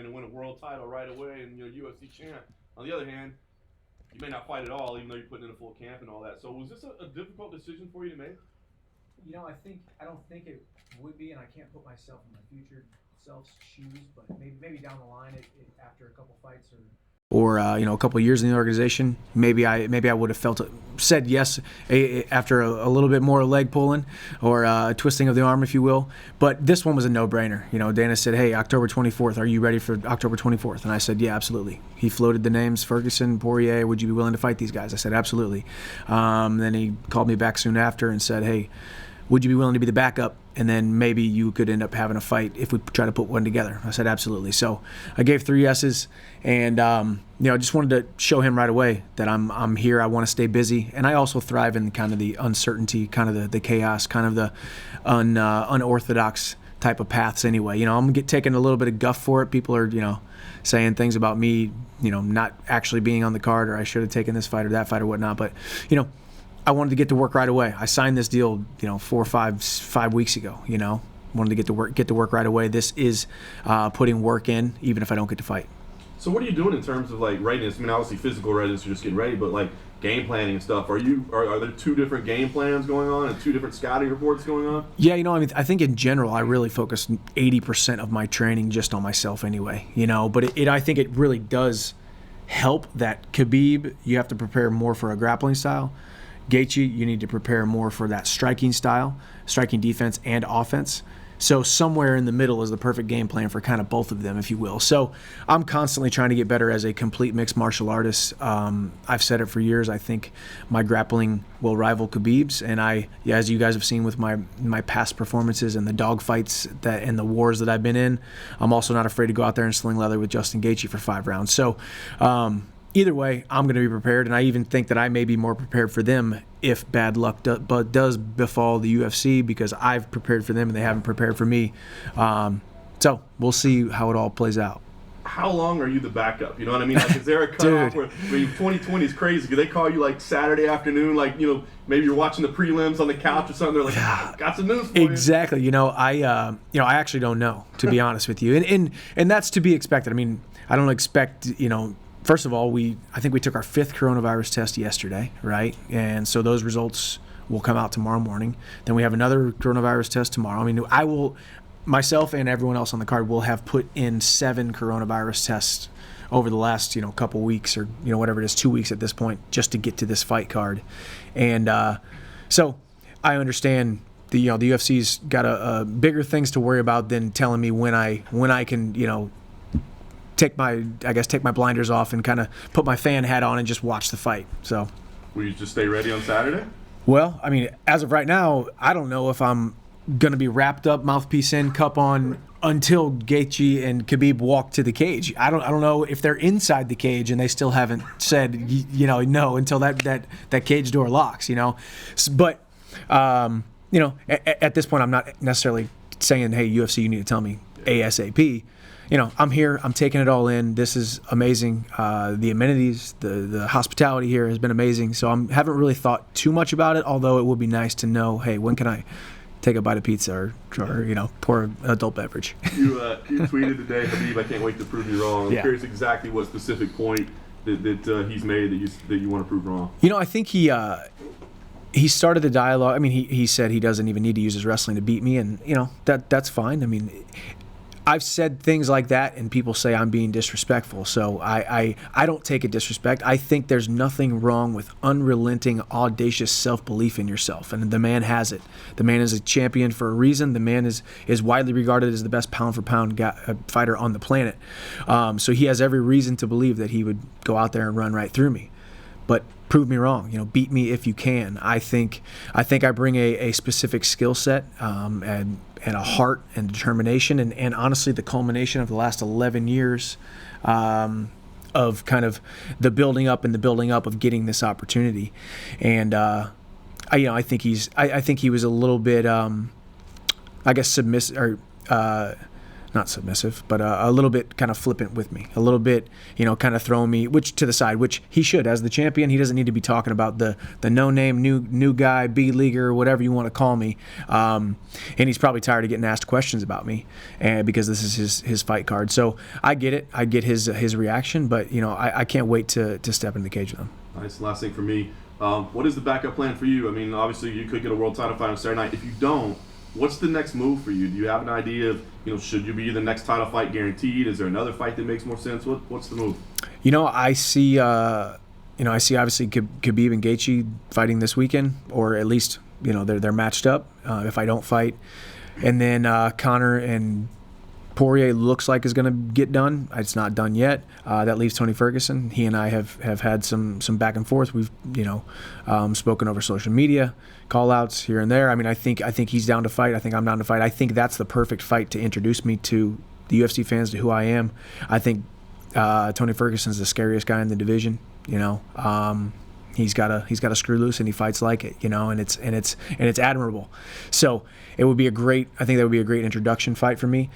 in and win a world title right away and you're a UFC champ. On the other hand, you may not fight at all, even though you're putting in a full camp and all that. So was this a difficult decision for you to make? You know, I don't think it would be, and I can't put myself in my future self's shoes, but maybe down the line, after a couple fights or a couple of years in the organization, maybe I would have said yes after a little bit more leg pulling or twisting of the arm, if you will. But this one was a no-brainer. You know, Dana said, "Hey, October 24th, are you ready for October 24th?" And I said, "Yeah, absolutely." He floated the names Ferguson, Poirier. Would you be willing to fight these guys? I said, "Absolutely." Then he called me back soon after and said, "Hey, would you be willing to be the backup? And then maybe you could end up having a fight if we try to put one together." I said, "Absolutely." So I gave 3 yeses, and I just wanted to show him right away that I'm here. I want to stay busy, and I also thrive in kind of the uncertainty, kind of the chaos, kind of the unorthodox type of paths. Anyway, you know, I'm taking a little bit of guff for it. People are, saying things about me, not actually being on the card, or I should have taken this fight or that fight or whatnot. But I wanted to get to work right away. I signed this deal, 4 or 5 weeks ago. Wanted to get to work right away. This is putting work in, even if I don't get to fight. So what are you doing in terms of like readiness? I mean, obviously physical readiness, you're just getting ready, but like game planning and stuff. Are there 2 different game plans going on and 2 different scouting reports going on? Yeah, I think in general I really focus 80% of my training just on myself anyway. But I think it really does help that Khabib, you have to prepare more for a grappling style. Gaethje, you need to prepare more for that striking style, striking defense and offense. So somewhere in the middle is the perfect game plan for kind of both of them, if you will. So I'm constantly trying to get better as a complete mixed martial artist. I've said it for years. I think my grappling will rival Khabib's, and as you guys have seen with my past performances and the dogfights and the wars that I've been in, I'm also not afraid to go out there and sling leather with Justin Gaethje for 5 rounds. So either way, I'm going to be prepared, and I even think that I may be more prepared for them if bad luck does befall the UFC, because I've prepared for them and they haven't prepared for me. So we'll see how it all plays out. How long are you the backup? You know what I mean? Like, is there a cutoff where 2020 is crazy? Do they call you like Saturday afternoon, like, maybe you're watching the prelims on the couch or something? They're like, got some news for you. Exactly. I actually don't know, to be honest with you, and that's to be expected. I mean, I don't expect, First of all, I think we took our 5th coronavirus test yesterday, right? And so those results will come out tomorrow morning. Then we have another coronavirus test tomorrow. I mean, myself and everyone else on the card will have put in 7 coronavirus tests over the last, couple weeks or, whatever it is, 2 weeks at this point, just to get to this fight card. And so I understand the UFC's got a bigger things to worry about than telling me when I can, take my blinders off and kind of put my fan hat on and just watch the fight. So, will you just stay ready on Saturday? Well, I mean, as of right now, I don't know if I'm going to be wrapped up, mouthpiece in, cup on, until Gaethje and Khabib walk to the cage. I don't know if they're inside the cage and they still haven't said, no, until that cage door locks, But, at this point, I'm not necessarily saying, hey, UFC, you need to tell me ASAP. I'm here. I'm taking it all in. This is amazing. The amenities, the hospitality here has been amazing. So I haven't really thought too much about it, although it would be nice to know, hey, when can I take a bite of pizza or pour an adult beverage? You tweeted today, Khabib, I can't wait to prove you wrong. I'm curious exactly what specific point that he's made that you want to prove wrong. I think he started the dialogue. I mean, he said he doesn't even need to use his wrestling to beat me, and that's fine. I mean, I've said things like that, and people say I'm being disrespectful. So I don't take it disrespect. I think there's nothing wrong with unrelenting, audacious self-belief in yourself, and the man has it. The man is a champion for a reason. The man is widely regarded as the best pound-for-pound fighter on the planet. So he has every reason to believe that he would go out there and run right through me. But prove me wrong. Beat me if you can. I think I bring a specific skill set and a heart and determination, and honestly the culmination of the last 11 years of kind of the building up of getting this opportunity. And I think he was a little bit submissive, or not submissive, but a little bit kind of flippant with me, a little bit, kind of throwing me to the side, which he should. As the champion, he doesn't need to be talking about the no-name, new guy, B-leaguer, whatever you want to call me. And he's probably tired of getting asked questions about me, and because this is his fight card. So I get it. I get his reaction, but, I can't wait to step in the cage with him. Nice. Last thing for me. What is the backup plan for you? I mean, obviously you could get a world title fight on Saturday night. If you don't, what's the next move for you? Do you have an idea of, should you be the next title fight guaranteed? Is there another fight that makes more sense? What's the move? I see obviously Khabib and Gaethje fighting this weekend, or at least, they're matched up if I don't fight. And then Conor and Poirier looks like is going to get done. It's not done yet. That leaves Tony Ferguson. He and I have had some back and forth. We've spoken over social media, call outs here and there. I mean, I think he's down to fight. I think I'm down to fight. I think that's the perfect fight to introduce me to the UFC fans, to who I am. I think Tony Ferguson's the scariest guy in the division. He's got a screw loose and he fights like it, and it's admirable. So it would be I think that would be a great introduction fight for me.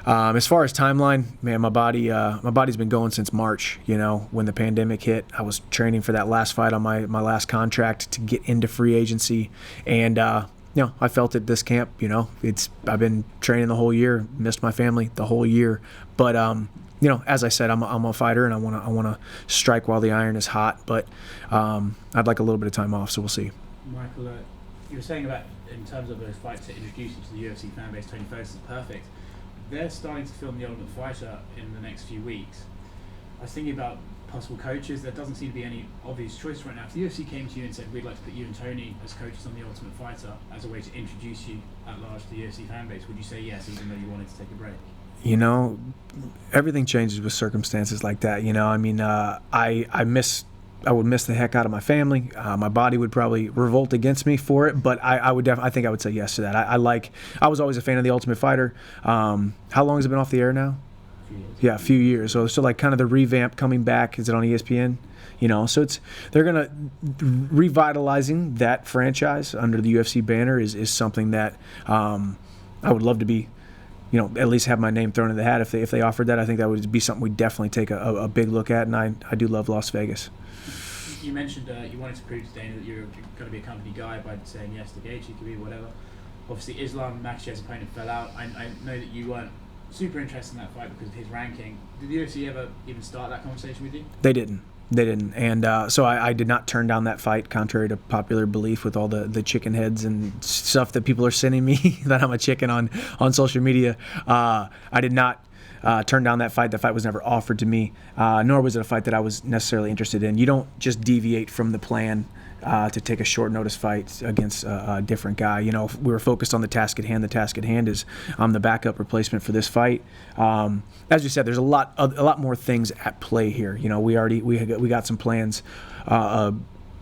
As far as timeline, man, my body's been going since March. When the pandemic hit, I was training for that last fight on my last contract to get into free agency, and I felt at this camp. I've been training the whole year, missed my family the whole year, but as I said, I'm a fighter and I want to strike while the iron is hot, but I'd like a little bit of time off, so we'll see. Michael, you were saying about in terms of those fights that introduce you to the UFC fan base, Tony Ferguson is perfect. They're starting to film The Ultimate Fighter in the next few weeks. I was thinking about possible coaches. There doesn't seem to be any obvious choice right now. If the UFC came to you and said, we'd like to put you and Tony as coaches on The Ultimate Fighter as a way to introduce you at large to the UFC fan base, would you say yes, even though you wanted to take a break? Everything changes with circumstances like that. I would miss the heck out of my family. My body would probably revolt against me for it, but I think I would say yes to that. I was always a fan of The Ultimate Fighter. How long has it been off the air now? Yeah, a few years. So like kind of the revamp coming back. Is it on ESPN? So they're gonna revitalizing that franchise under the UFC banner is something that I would love to be. At least have my name thrown in the hat if they offered that. I think that would be something we'd definitely take a big look at, and I do love Las Vegas. You mentioned you wanted to prove to Dana that you're going to be a company guy by saying yes to Gaethje, Khabib, whatever. Obviously, Islam Makhachev's opponent fell out. I know that you weren't super interested in that fight because of his ranking. Did the UFC ever even start that conversation with you? They didn't. And so I did not turn down that fight, contrary to popular belief with all the chicken heads and stuff that people are sending me that I'm a chicken on social media. I did not turn down that fight. The fight was never offered to me, nor was it a fight that I was necessarily interested in. You don't just deviate from the plan to take a short notice fight against a different guy. We were focused on the task at hand. The task at hand is I'm the backup replacement for this fight. As you said, there's a lot more things at play here. We got some plans,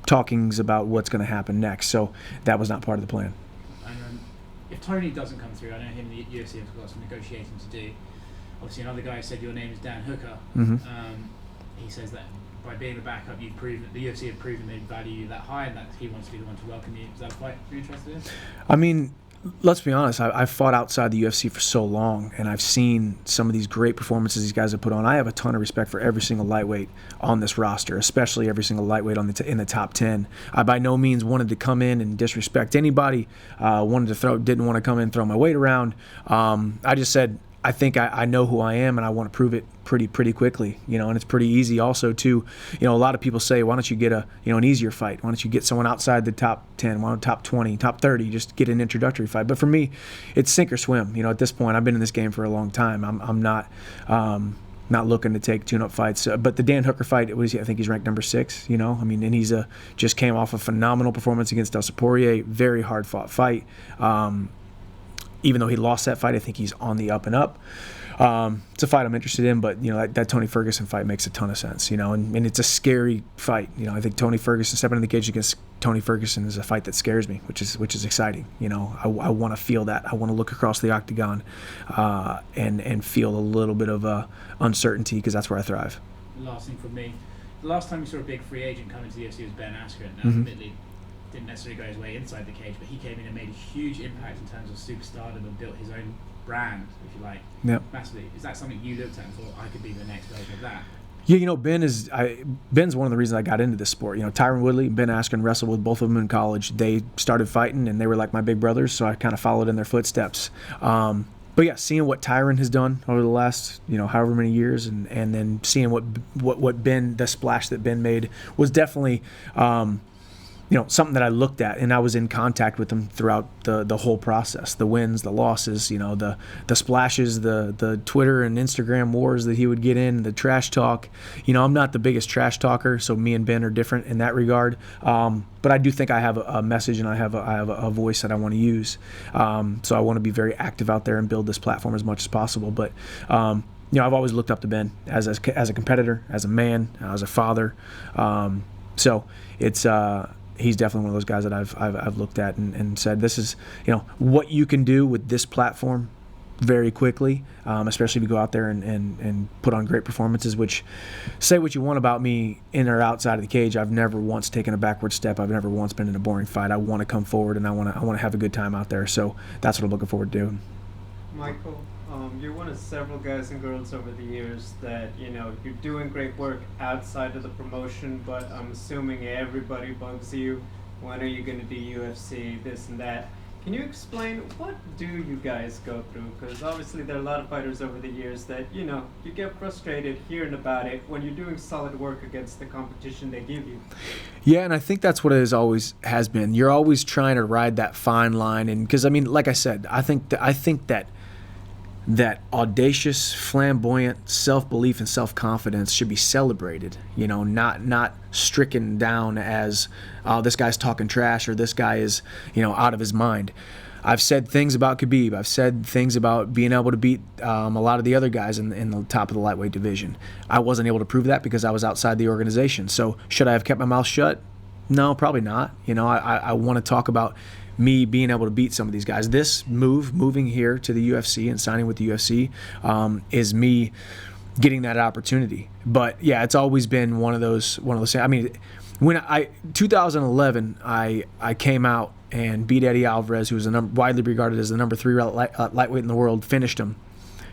talkings about what's going to happen next. So that was not part of the plan. And if Tony doesn't come through, I know him and the UFC have got some negotiating to do. Obviously, another guy said your name is Dan Hooker. Mm-hmm. He says that by being a backup, you've proven the UFC have proven they value you that high, and that he wants to be the one to welcome you. Is that a fight you're interested in? I mean, let's be honest. I've fought outside the UFC for so long, and I've seen some of these great performances these guys have put on. I have a ton of respect for every single lightweight on this roster, especially every single lightweight in the top 10. I by no means wanted to come in and disrespect anybody. Didn't want to come in and throw my weight around. I just said, I think I know who I am, and I want to prove it pretty quickly, and it's pretty easy also to, a lot of people say, why don't you get an easier fight? Why don't you get someone outside the top 10, top 20, top 30, just get an introductory fight? But for me, it's sink or swim. At this point, I've been in this game for a long time. I'm not looking to take tune-up fights. But the Dan Hooker fight, I think he's ranked number 6, and he's just came off a phenomenal performance against Dustin Poirier, very hard-fought fight. Even though he lost that fight, I think he's on the up and up. It's a fight I'm interested in, but that Tony Ferguson fight makes a ton of sense, and it's a scary fight. I think Tony Ferguson stepping in the cage against Tony Ferguson is a fight that scares me, which is exciting. I want to feel that. I want to look across the octagon and feel a little bit of uncertainty, because that's where I thrive. Last thing from me, the last time we saw a big free agent come into the UFC was Ben Askren. Now, Mm-hmm. admittedly, didn't necessarily go his way inside the cage, but he came in and made a huge impact in terms of superstardom and built his own brand, if you like, massively. Is that something you looked at and thought, I could be the next version of that? Yeah, you know, Ben's one of the reasons I got into this sport. You know, Tyron Woodley, Ben Askren wrestled with both of them in college. They started fighting, and they were like my big brothers, so I kind of followed in their footsteps. But yeah, seeing what Tyron has done over the last, you know, however many years, and then seeing what Ben, the splash that Ben made, was definitely, you know, something that I looked at, and I was in contact with him throughout the whole process, the wins, the losses, you know, the splashes, the Twitter and Instagram wars that he would get in, the trash talk. You know, I'm not the biggest trash talker, so me and Ben are different in that regard. But I do think I have a message, and I have a voice that I want to use. So I want to be very active out there and build this platform as much as possible. But you know, I've always looked up to Ben as a competitor, as a man, as a father. So it's he's definitely one of those guys that I've looked at and said, this is, you know, what you can do with this platform very quickly, especially if you go out there and put on great performances, which, say what you want about me in or outside of the cage, I've never once taken a backward step. I've never once been in a boring fight. I want to come forward, and I want to have a good time out there. So that's what I'm looking forward to doing. Michael, you're one of several guys and girls over the years that, you know, you're doing great work outside of the promotion, but I'm assuming everybody bugs you. When are you going to do UFC, this and that? Can you explain, what do you guys go through? Because obviously there are a lot of fighters over the years that, you know, you get frustrated hearing about it when you're doing solid work against the competition they give you. Yeah, and I think that's what it always has been. You're always trying to ride that fine line, and because, I mean, like I said, I think that audacious, flamboyant self-belief and self-confidence should be celebrated, you know, not stricken down as, oh, this guy's talking trash, or this guy is, you know, out of his mind. I've said things about Khabib. I've said things about being able to beat a lot of the other guys in the top of the lightweight division. I wasn't able to prove that because I was outside the organization. So should I have kept my mouth shut? No, probably not. You know, I want to talk about me being able to beat some of these guys. This moving here to the UFC and signing with the UFC, is me getting that opportunity. But yeah, it's always been one of those. I mean, when 2011, I came out and beat Eddie Alvarez, who was widely regarded as the number 3 lightweight in the world, finished him.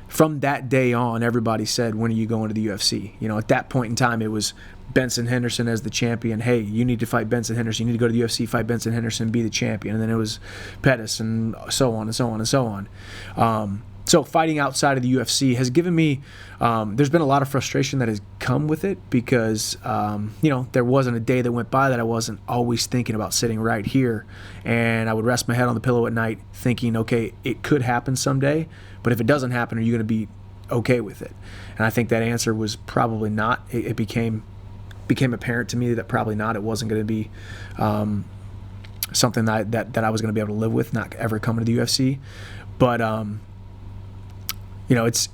From that day on, everybody said, when are you going to the UFC? You know, at that point in time, it was Benson Henderson as the champion. Hey, you need to fight Benson Henderson. You need to go to the UFC, fight Benson Henderson, be the champion. And then it was Pettis, and so on and so on and so on. So fighting outside of the UFC has given me, there's been a lot of frustration that has come with it because, you know, there wasn't a day that went by that I wasn't always thinking about sitting right here. And I would rest my head on the pillow at night thinking, okay, it could happen someday, but if it doesn't happen, are you going to be okay with it? And I think that answer was probably not. It became apparent to me that probably not. It wasn't going to be something that I was going to be able to live with, not ever coming to the UFC. But you know, it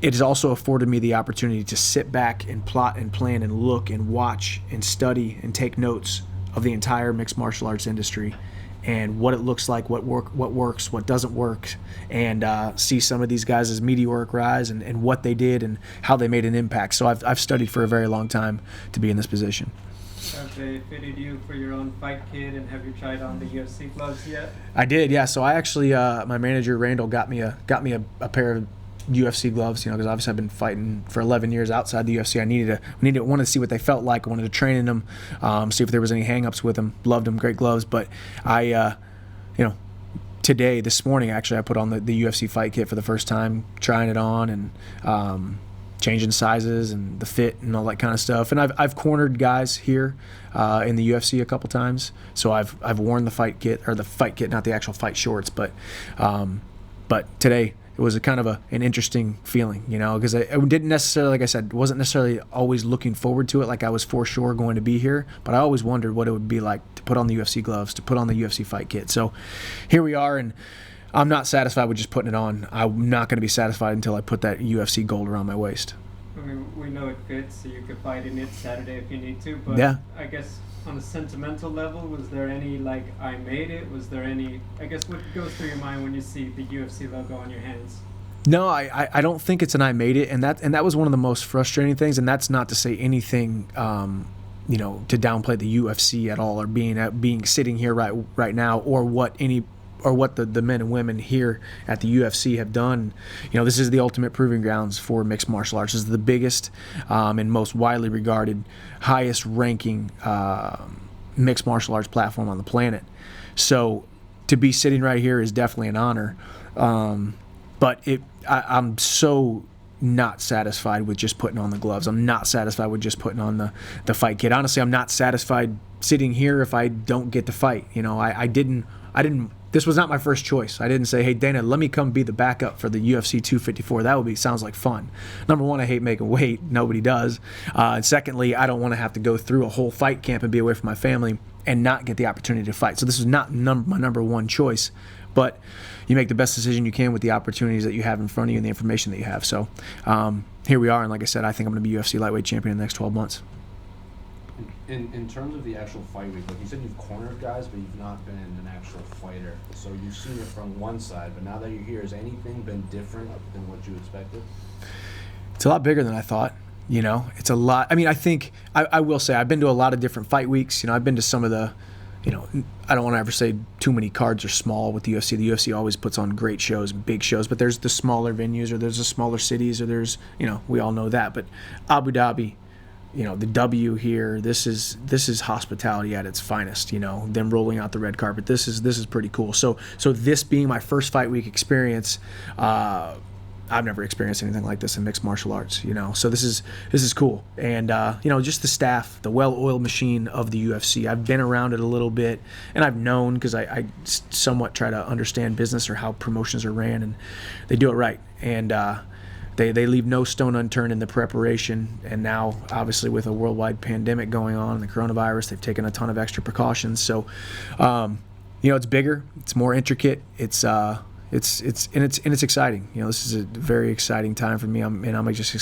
has also afforded me the opportunity to sit back and plot and plan and look and watch and study and take notes of the entire mixed martial arts industry and what it looks like, what works, what doesn't work, and see some of these guys' meteoric rise and what they did and how they made an impact. So I've studied for a very long time to be in this position. Have they fitted you for your own fight kit, and have you tried on the UFC gloves yet? I did, yeah. So I actually, my manager Randall got me a pair of UFC gloves, you know, because obviously I've been fighting for 11 years outside the UFC. I wanted to see what they felt like. I wanted to train in them, see if there was any hang-ups with them. Loved them, great gloves. But I, you know, this morning actually, I put on the UFC fight kit for the first time, trying it on and changing sizes and the fit and all that kind of stuff. And I've cornered guys here in the UFC a couple times, so I've worn the fight kit, not the actual fight shorts, but today it was a kind of an interesting feeling, you know, because I didn't necessarily, like I said, wasn't necessarily always looking forward to it like I was for sure going to be here, but I always wondered what it would be like to put on the UFC gloves, to put on the UFC fight kit. So here we are, and I'm not satisfied with just putting it on. I'm not going to be satisfied until I put that UFC gold around my waist. I mean, we know it fits, so you could fight in it Saturday if you need to, but yeah. I guess on a sentimental level, was there any, like, I made it? Was there any, I guess, what goes through your mind when you see the UFC logo on your hands? No, I don't think it's an I made it, and that was one of the most frustrating things, and that's not to say anything to downplay the UFC at all, or being sitting here right now, or what the men and women here at the UFC have done. This is the ultimate proving grounds for mixed martial arts. This is the biggest and most widely regarded, highest ranking mixed martial arts platform on the planet. So to be sitting right here is definitely an honor. But I'm so not satisfied with just putting on the gloves. I'm not satisfied with just putting on the fight kit. Honestly, I'm not satisfied sitting here if I don't get to fight. I didn't. This was not my first choice. I didn't say, hey, Dana, let me come be the backup for the UFC 254. That sounds like fun. Number one, I hate making weight. Nobody does. And secondly, I don't want to have to go through a whole fight camp and be away from my family and not get the opportunity to fight. So this is not my number one choice. But you make the best decision you can with the opportunities that you have in front of you and the information that you have. So here we are. And like I said, I think I'm going to be UFC lightweight champion in the next 12 months. In terms of the actual fight week, like you said, you've cornered guys, but you've not been an actual fighter. So you've seen it from one side, but now that you're here, has anything been different than what you expected? It's a lot bigger than I thought. It's a lot. I mean, I think I will say I've been to a lot of different fight weeks. I've been to some of the, I don't want to ever say too many cards are small with the UFC. The UFC always puts on great shows, big shows, but there's the smaller venues, or there's the smaller cities, or there's, we all know that. But Abu Dhabi, the W here, this is hospitality at its finest. Them rolling out the red carpet. This is pretty cool. So this being my first fight week experience, I've never experienced anything like this in mixed martial arts. So this is cool. And just the staff, the well-oiled machine of the UFC. I've been around it a little bit, and I've known, because I somewhat try to understand business or how promotions are ran, and they do it right. And They leave no stone unturned in the preparation, and now obviously with a worldwide pandemic going on and the coronavirus, they've taken a ton of extra precautions. So, it's bigger, it's more intricate, it's exciting. This is a very exciting time for me. I'm just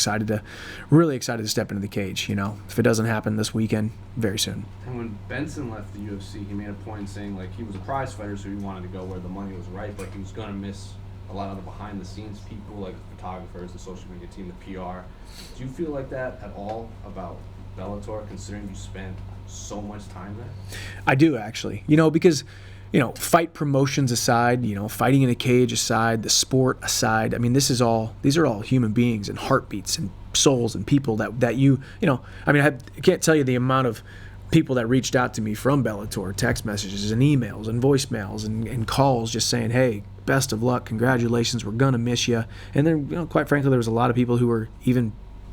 really excited to step into the cage. If it doesn't happen this weekend, very soon. And when Benson left the UFC, he made a point saying like he was a prize fighter, so he wanted to go where the money was right, but he was going to miss a lot of the behind-the-scenes people, like the photographers, the social media team, the PR. Do you feel like that at all about Bellator, considering you spent so much time there? I do, actually. Because, fight promotions aside, fighting in a cage aside, the sport aside, I mean, these are all human beings and heartbeats and souls and people that I can't tell you the amount of people that reached out to me from Bellator, text messages and emails and voicemails and calls just saying, hey, best of luck, congratulations, we're gonna miss you. And then, quite frankly, there was a lot of people who were even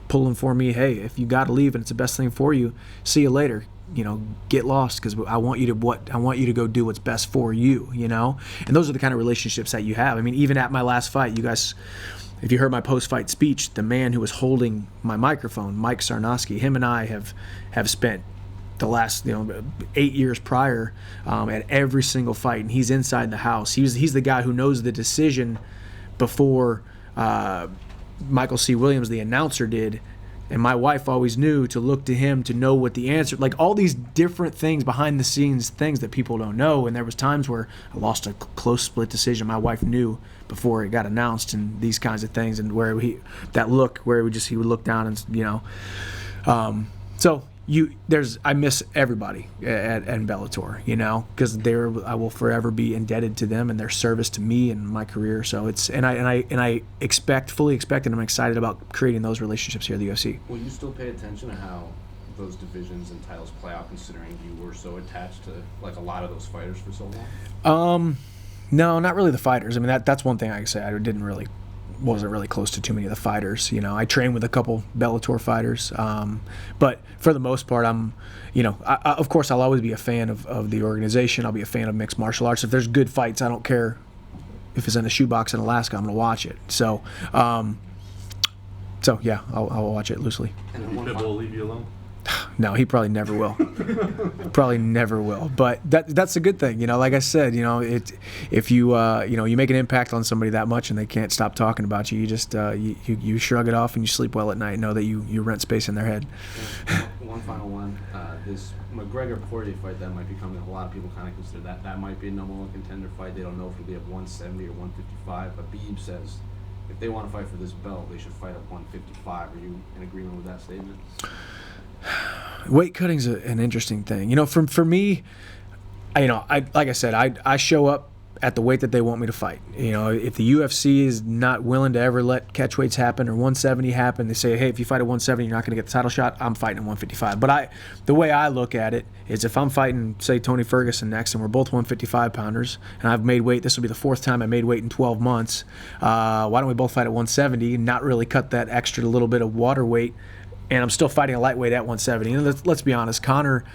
pulling for me, hey, if you got to leave and it's the best thing for you, see you later. Get lost, because I want you to go do what's best for you. And those are the kind of relationships that you have. I mean, even at my last fight, you guys, if you heard my post-fight speech, the man who was holding my microphone, Mike Sarnosky, him and I have spent the last 8 years prior at every single fight, and he's inside the house. He's the guy who knows the decision before Michael C. Williams, the announcer, did, and my wife always knew to look to him to know what the answer, like all these different things behind the scenes, things that people don't know. And there was times where I lost a close split decision my wife knew before it got announced, and these kinds of things, and where he would look down and so I miss everybody at Bellator, because I will forever be indebted to them and their service to me and my career. So I fully expect, and I'm excited about creating those relationships here at the UFC. Will you still pay attention to how those divisions and titles play out, considering you were so attached to like a lot of those fighters for so long? No, not really the fighters. I mean, that's one thing I can say. I wasn't really close to too many of the fighters. I trained with a couple Bellator fighters, but for the most part, I'm, of course, I'll always be a fan of the organization. I'll be a fan of mixed martial arts. If there's good fights, I don't care if it's in a shoebox in Alaska, I'm gonna watch it. So yeah, I'll watch it loosely. And Pitbull will leave you alone? No, he probably never will. Probably never will. But that's a good thing, Like I said, if you you make an impact on somebody that much and they can't stop talking about you, you just you shrug it off and you sleep well at night. Know that you rent space in their head. One final one. This McGregor-Poirier fight that might be coming. A lot of people kind of consider that might be a number one contender fight. They don't know if it'll be at 170 or 155. But Khabib says if they want to fight for this belt, they should fight at 155. Are you in agreement with that statement? weight cutting's an interesting thing. You know, for me, I like I said, I show up at the weight that they want me to fight. You know, if the UFC is not willing to ever let catch weights happen or 170 happen, they say, hey, if you fight at 170, you're not going to get the title shot. I'm fighting at 155. But the way I look at it is, if I'm fighting, say, Tony Ferguson next, and we're both 155 pounders, and I've made weight, this will be the 4th time I made weight in 12 months. Why don't we both fight at 170 and not really cut that extra little bit of water weight? And I'm still fighting a lightweight at 170. And let's be honest, Conor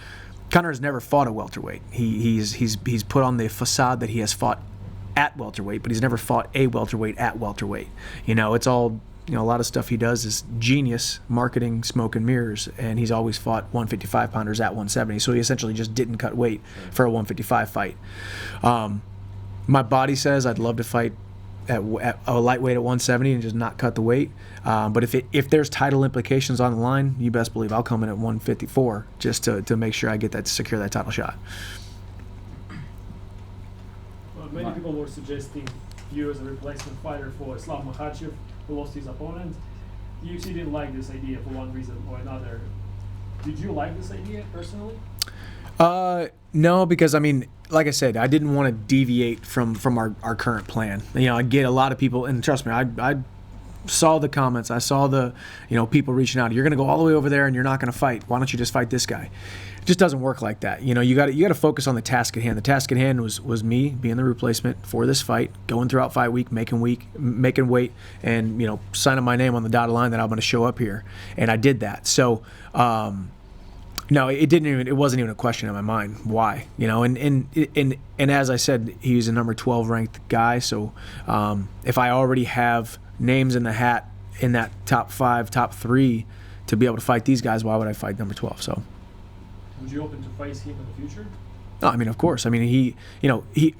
has never fought a welterweight. He's put on the facade that he has fought at welterweight, but he's never fought a welterweight at welterweight. You know, it's all, you know, a lot of stuff he does is genius marketing, smoke and mirrors, and he's always fought 155 pounders at 170. So he essentially just didn't cut weight for a 155 fight. My body says I'd love to fight at a lightweight at 170 and just not cut the weight. But if there's title implications on the line, you best believe I'll come in at 154 just to make sure I get that, secure that title shot. Well, many people were suggesting you as a replacement fighter for Islam Makhachev, who lost his opponent. The UFC didn't like this idea for one reason or another. Did you like this idea personally? No, because I mean, like I said, I didn't want to deviate from our current plan. You know, I get a lot of people, and trust me, I saw the comments, I saw the, you know, people reaching out. You're going to go all the way over there and you're not going to fight. Why don't you just fight this guy? It just doesn't work like that. You know, you got to focus on the task at hand. The task at hand was me being the replacement for this fight, going throughout fight week, making weight, and, you know, signing my name on the dotted line that I'm going to show up here, and I did that. So. No, it wasn't even a question in my mind. Why? You know, and as I said, he's a number 12 ranked guy. So if I already have names in the hat in that top 5, top 3 to be able to fight these guys, why would I fight number 12? So. Would you open to face him in the future? No, I mean, of course. I mean,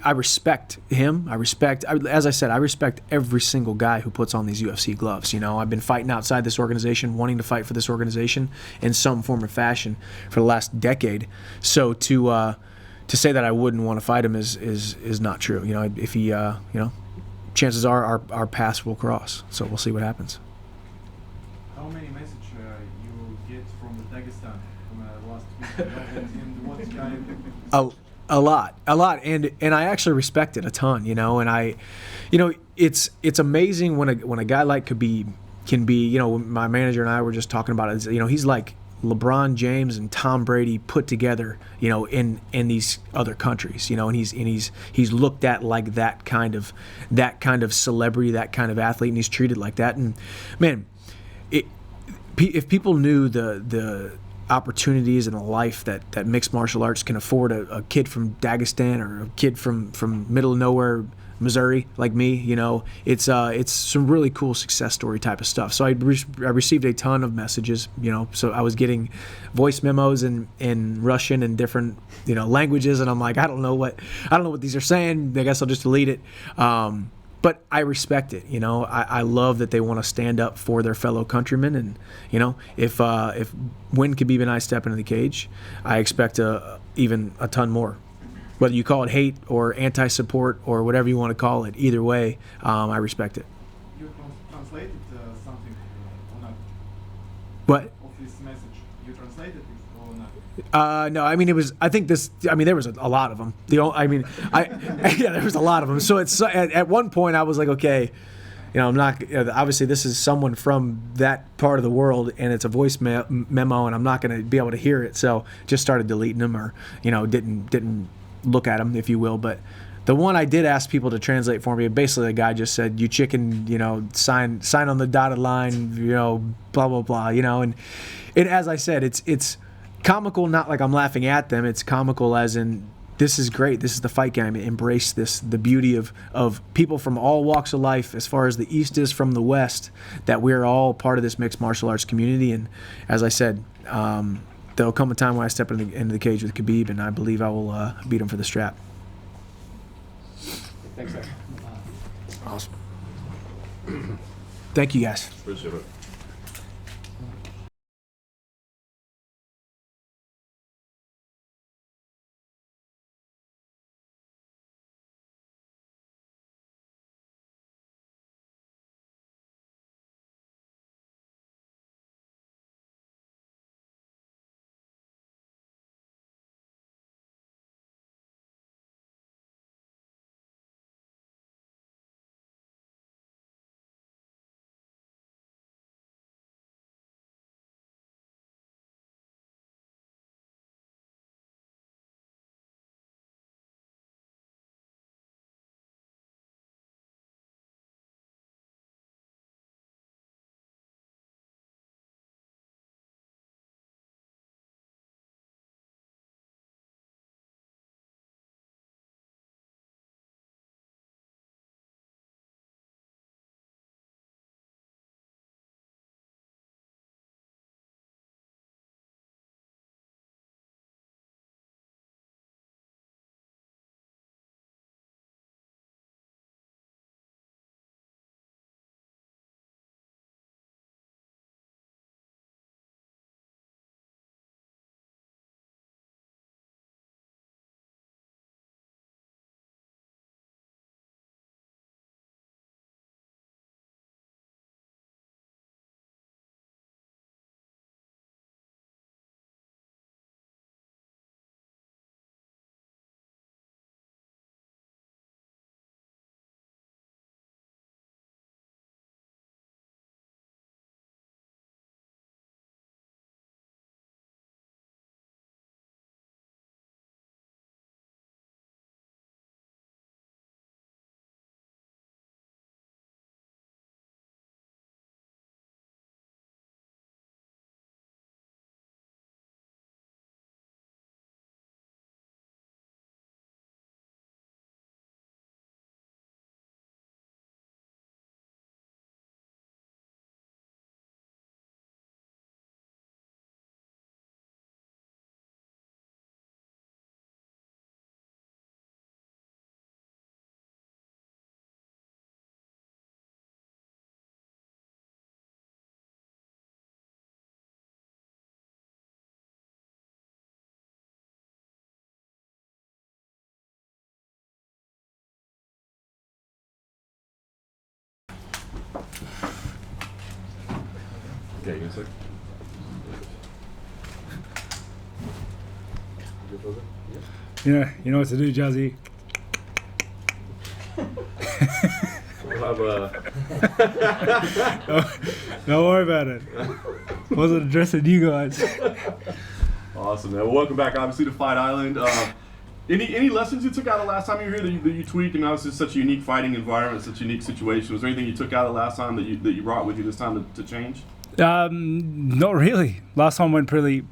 I respect him. As I said, I respect every single guy who puts on these UFC gloves. You know, I've been fighting outside this organization, wanting to fight for this organization in some form or fashion for the last decade. So to say that I wouldn't want to fight him is not true. You know, if he, you know, chances are our paths will cross. So we'll see what happens. How many messages you get from the Dagestan from last week? And what kind? A lot, and I actually respect it a ton, you know. And it's amazing when a guy like Khabib can be, you know. My manager and I were just talking about it. You know, he's like LeBron James and Tom Brady put together, you know, in these other countries, you know, and he's looked at like that kind of celebrity, that kind of athlete, and he's treated like that. And man, if people knew the opportunities in a life that mixed martial arts can afford a kid from Dagestan or a kid from middle of nowhere Missouri like me, you know, it's some really cool success story type of stuff. So I received a ton of messages, you know. So I was getting voice memos in Russian and different, you know, languages, and I'm like, I don't know what these are saying. I guess I'll just delete it. But I respect it, you know. I love that they want to stand up for their fellow countrymen, and, you know, if when Khabib and I step into the cage, I expect even a ton more. Whether you call it hate or anti-support or whatever you want to call it, either way, I respect it. You translated something or not? What? Of this message, you translated it or not? No, I mean, it was. I think this. I mean, there was a lot of them. Yeah, there was a lot of them. So it's at one point I was like, okay, you know, I'm not. Obviously, this is someone from that part of the world, and it's a voice memo, and I'm not going to be able to hear it. So just started deleting them, or, you know, didn't look at them, if you will. But the one I did ask people to translate for me, basically the guy just said, "You chicken, you know, sign on the dotted line, you know, blah blah blah," you know. And as I said, it's comical, not like I'm laughing at them. It's comical as in, this is great. This is the fight game. Embrace this, the beauty of people from all walks of life, as far as the East is from the West, that we're all part of this mixed martial arts community. And as I said, there'll come a time when I step into the cage with Khabib, and I believe I will beat him for the strap. Thanks, sir. Awesome. Thank you, guys. Appreciate it. Okay, you sec. Yeah, you know what to do, Jazzy. We'll have Don't worry about it. Wasn't addressing you guys. Awesome, man. Well, welcome back, obviously, to Fight Island. Any lessons you took out of last time you were here that you tweaked? I mean, obviously, it's such a unique fighting environment, such a unique situation. Was there anything you took out of last time that you brought with you this time to change? Not really. Last time went pretty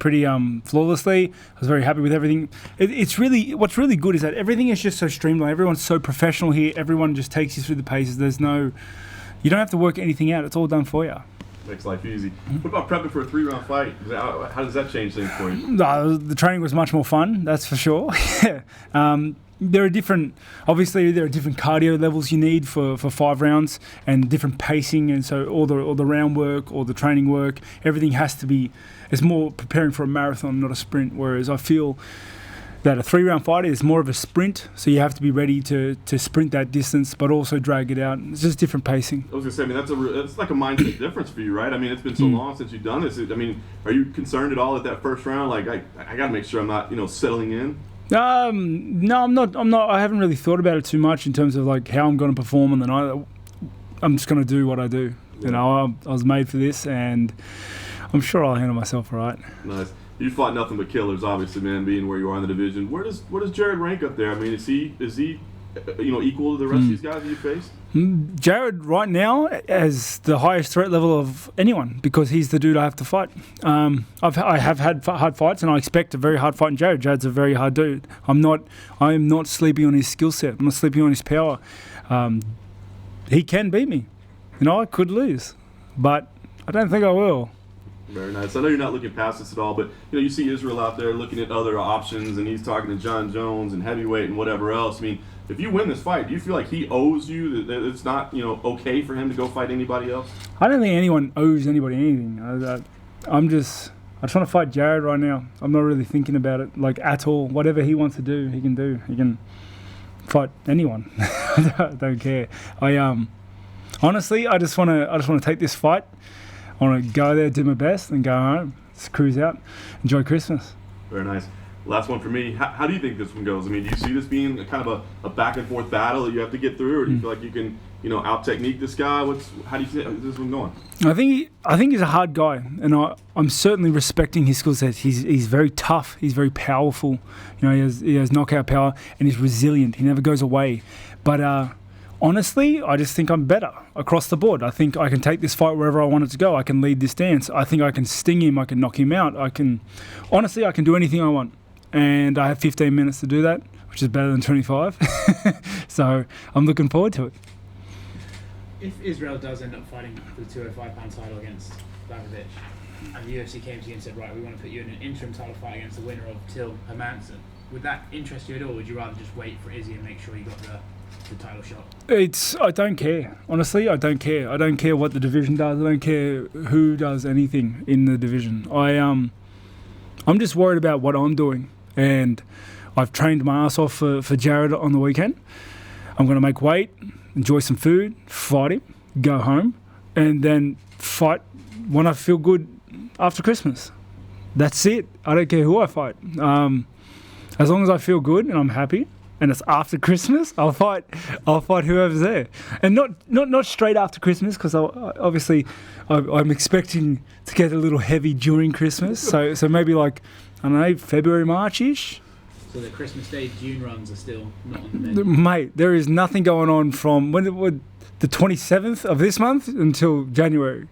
flawlessly. I was very happy with everything. It's really, what's really good is that everything is just so streamlined. Everyone's so professional here. Everyone just takes you through the paces. You don't have to work anything out. It's all done for you. Makes life easy. What about prepping for a 3-round fight? How does that change things for you? The training was much more fun, that's for sure. There are different cardio levels you need for 5 rounds and different pacing, and so all the round work, all the training work, everything has to be. It's more preparing for a marathon, not a sprint. Whereas I feel that a 3-round fight is more of a sprint, so you have to be ready to sprint that distance, but also drag it out. It's just different pacing. I was gonna say, I mean, that's like a mindset difference for you, right? I mean, it's been so long since you've done this. I mean, are you concerned at all at that first round? Like, I gotta make sure I'm not, settling in. No, I'm not. I haven't really thought about it too much in terms of like how I'm going to perform on the night. I'm just going to do what I do. Yeah. I was made for this, and I'm sure I'll handle myself all right. Nice. You fought nothing but killers, obviously, man. Being where you are in the division, where does Jared rank up there? I mean, is he equal to the rest of these guys that you faced? Jared right now has the highest threat level of anyone because he's the dude I have to fight. I have had hard fights, and I expect a very hard fight in Jared. Jared's a very hard dude. I am not sleeping on his skill set. I'm not sleeping on his power. He can beat me. I could lose, but I don't think I will. Very nice. I know you're not looking past this at all, but you see Israel out there looking at other options, and he's talking to John Jones and heavyweight and whatever else. I mean, if you win this fight, do you feel like he owes you, that it's not okay for him to go fight anybody else? I don't think anyone owes anybody anything. I just want to fight Jared right now. I'm not really thinking about it like at all. Whatever he wants to do, he can do. He can fight anyone. I don't care. Honestly, I just want to take this fight. I want to go there, do my best, and go home. Just cruise out, enjoy Christmas. Very nice. Last one for me. How do you think this one goes? I mean, do you see this being kind of a back and forth battle that you have to get through, or do you feel like you can, out technique this guy? How do you see this one going? I think he's a hard guy, and I'm certainly respecting his skill set. He's very tough. He's very powerful. He has knockout power, and he's resilient. He never goes away. But honestly, I just think I'm better across the board. I think I can take this fight wherever I want it to go. I can lead this dance. I think I can sting him. I can knock him out. I can do anything I want. And I have 15 minutes to do that, which is better than 25. So I'm looking forward to it. If Israel does end up fighting for the 205-pound title against Gaethje, and the UFC came to you and said, right, we want to put you in an interim title fight against the winner of Till Hermanson, would that interest you at all? Or would you rather just wait for Izzy and make sure you got the title shot? I don't care. Honestly, I don't care. I don't care what the division does. I don't care who does anything in the division. I'm just worried about what I'm doing. And I've trained my ass off for Jared on the weekend. I'm going to make weight, enjoy some food, fight him, go home, and then fight when I feel good after Christmas. That's it. I don't care who I fight. As long as I feel good and I'm happy, and it's after Christmas, I'll fight whoever's there, and not straight after Christmas, because I'm expecting to get a little heavy during Christmas. So maybe like, I don't know, February, March-ish. So the Christmas Day June runs are still not on the menu? Mate, there is nothing going on from the 27th of this month until January.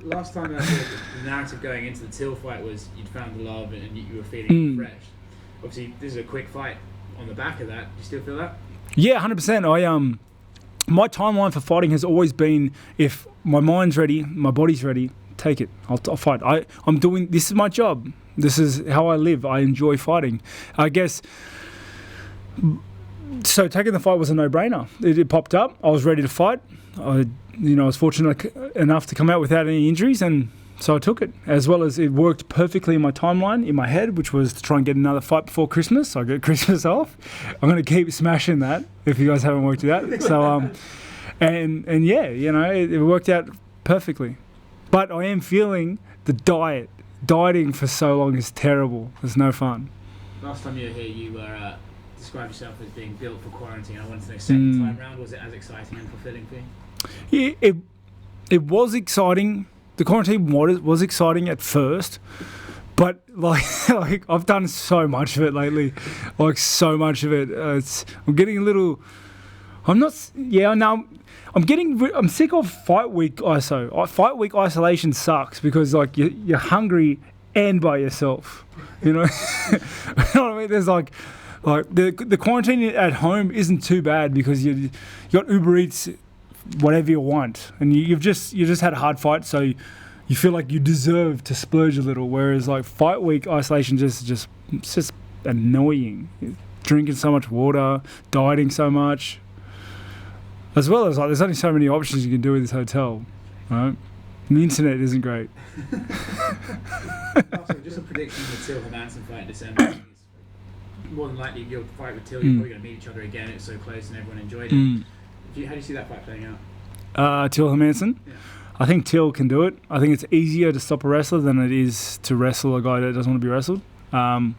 Last time the narrative going into the Till fight was you'd found the love and you were feeling fresh. Obviously, this is a quick fight on the back of that. Do you still feel that? Yeah, 100%. My timeline for fighting has always been, if my mind's ready, my body's ready, take it. I'll fight. I'm doing, this is my job. This is how I live. I enjoy fighting. I guess, so taking the fight was a no-brainer. It popped up. I was ready to fight. I was fortunate enough to come out without any injuries, and so I took it. As well as it worked perfectly in my timeline, in my head, which was to try and get another fight before Christmas. So I get Christmas off. I'm going to keep smashing that if you guys haven't worked it out. So, and yeah, it worked out perfectly. But I am feeling the diet. Dieting for so long is terrible. It's no fun. Last time you were here, you were described yourself as being built for quarantine. I wanted to know, second time round, was it as exciting and fulfilling for you? Yeah, it was exciting. The quarantine was exciting at first, but like I've done so much of it lately, like so much of it. I'm getting a little. I'm not. Yeah, no. I'm sick of fight week ISO. Fight week isolation sucks because like you're hungry and by yourself. You know, you know what I mean? There's like the quarantine at home isn't too bad because you got Uber Eats, whatever you want, and you just had a hard fight, so you feel like you deserve to splurge a little. Whereas like fight week isolation it's just annoying. Drinking so much water, dieting so much. As well as like, there's only so many options you can do with this hotel, right? And the internet isn't great. Also, just a prediction of the Till Hermanson fight in December. More than likely, you'll fight with Till. You're probably going to meet each other again. It's so close, and everyone enjoyed it. How do you see that fight playing out? Till Hermanson? Yeah. I think Till can do it. I think it's easier to stop a wrestler than it is to wrestle a guy that doesn't want to be wrestled. I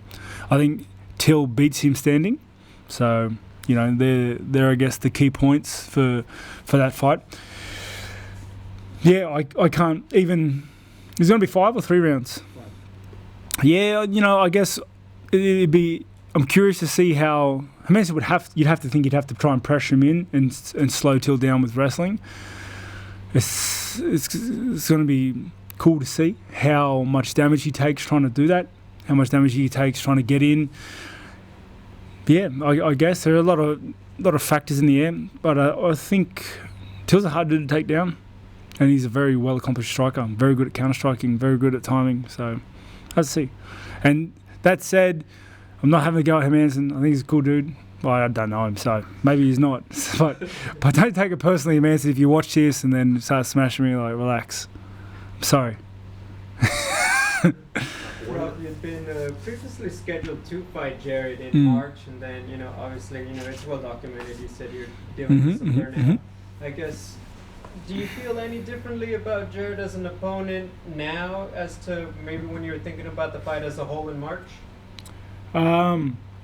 think Till beats him standing, so. You know, they're I guess the key points for that fight. Yeah, I can't even. There's going to be 5 or 3 rounds. Yeah, you know, I guess it'd be. I'm curious to see how Hermanson you'd have to think you'd have to try and pressure him in and slow Till down with wrestling. It's going to be cool to see how much damage he takes trying to do that. How much damage he takes trying to get in. Yeah, I guess there are a lot of factors in the air, but I think Till's a hard dude to take down, and he's a very well accomplished striker. Very good at counter striking, very good at timing. So, let's see. And that said, I'm not having a go at Hermanson. I think he's a cool dude. Well, I don't know him, so maybe he's not. but don't take it personally, Hermanson. If you watch this and then start smashing me, like relax. I'm sorry. Well, you've been previously scheduled to fight Jared in March, and then, you know, obviously, you know, it's well documented. You said you're dealing with some burnout. I guess, do you feel any differently about Jared as an opponent now as to maybe when you were thinking about the fight as a whole in March?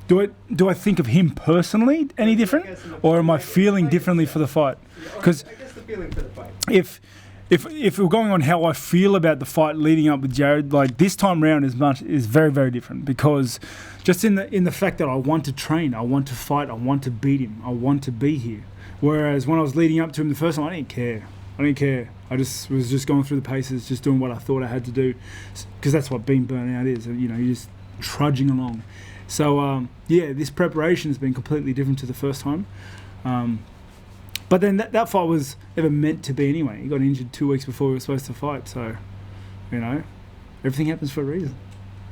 Do I think of him personally any different, or am I feeling differently for the fight? Because I guess the feeling for the fight. If we're going on how I feel about the fight leading up with Jared, like this time round is very, very different, because just in the fact that I want to train, I want to fight, I want to beat him, I want to be here. Whereas when I was leading up to him the first time, I didn't care. I was just going through the paces, just doing what I thought I had to do, because that's what being burnt out is. You know, you're just trudging along. So yeah, this preparation has been completely different to the first time. But then that fight was never meant to be anyway. He got injured 2 weeks before we were supposed to fight. So, you know, everything happens for a reason.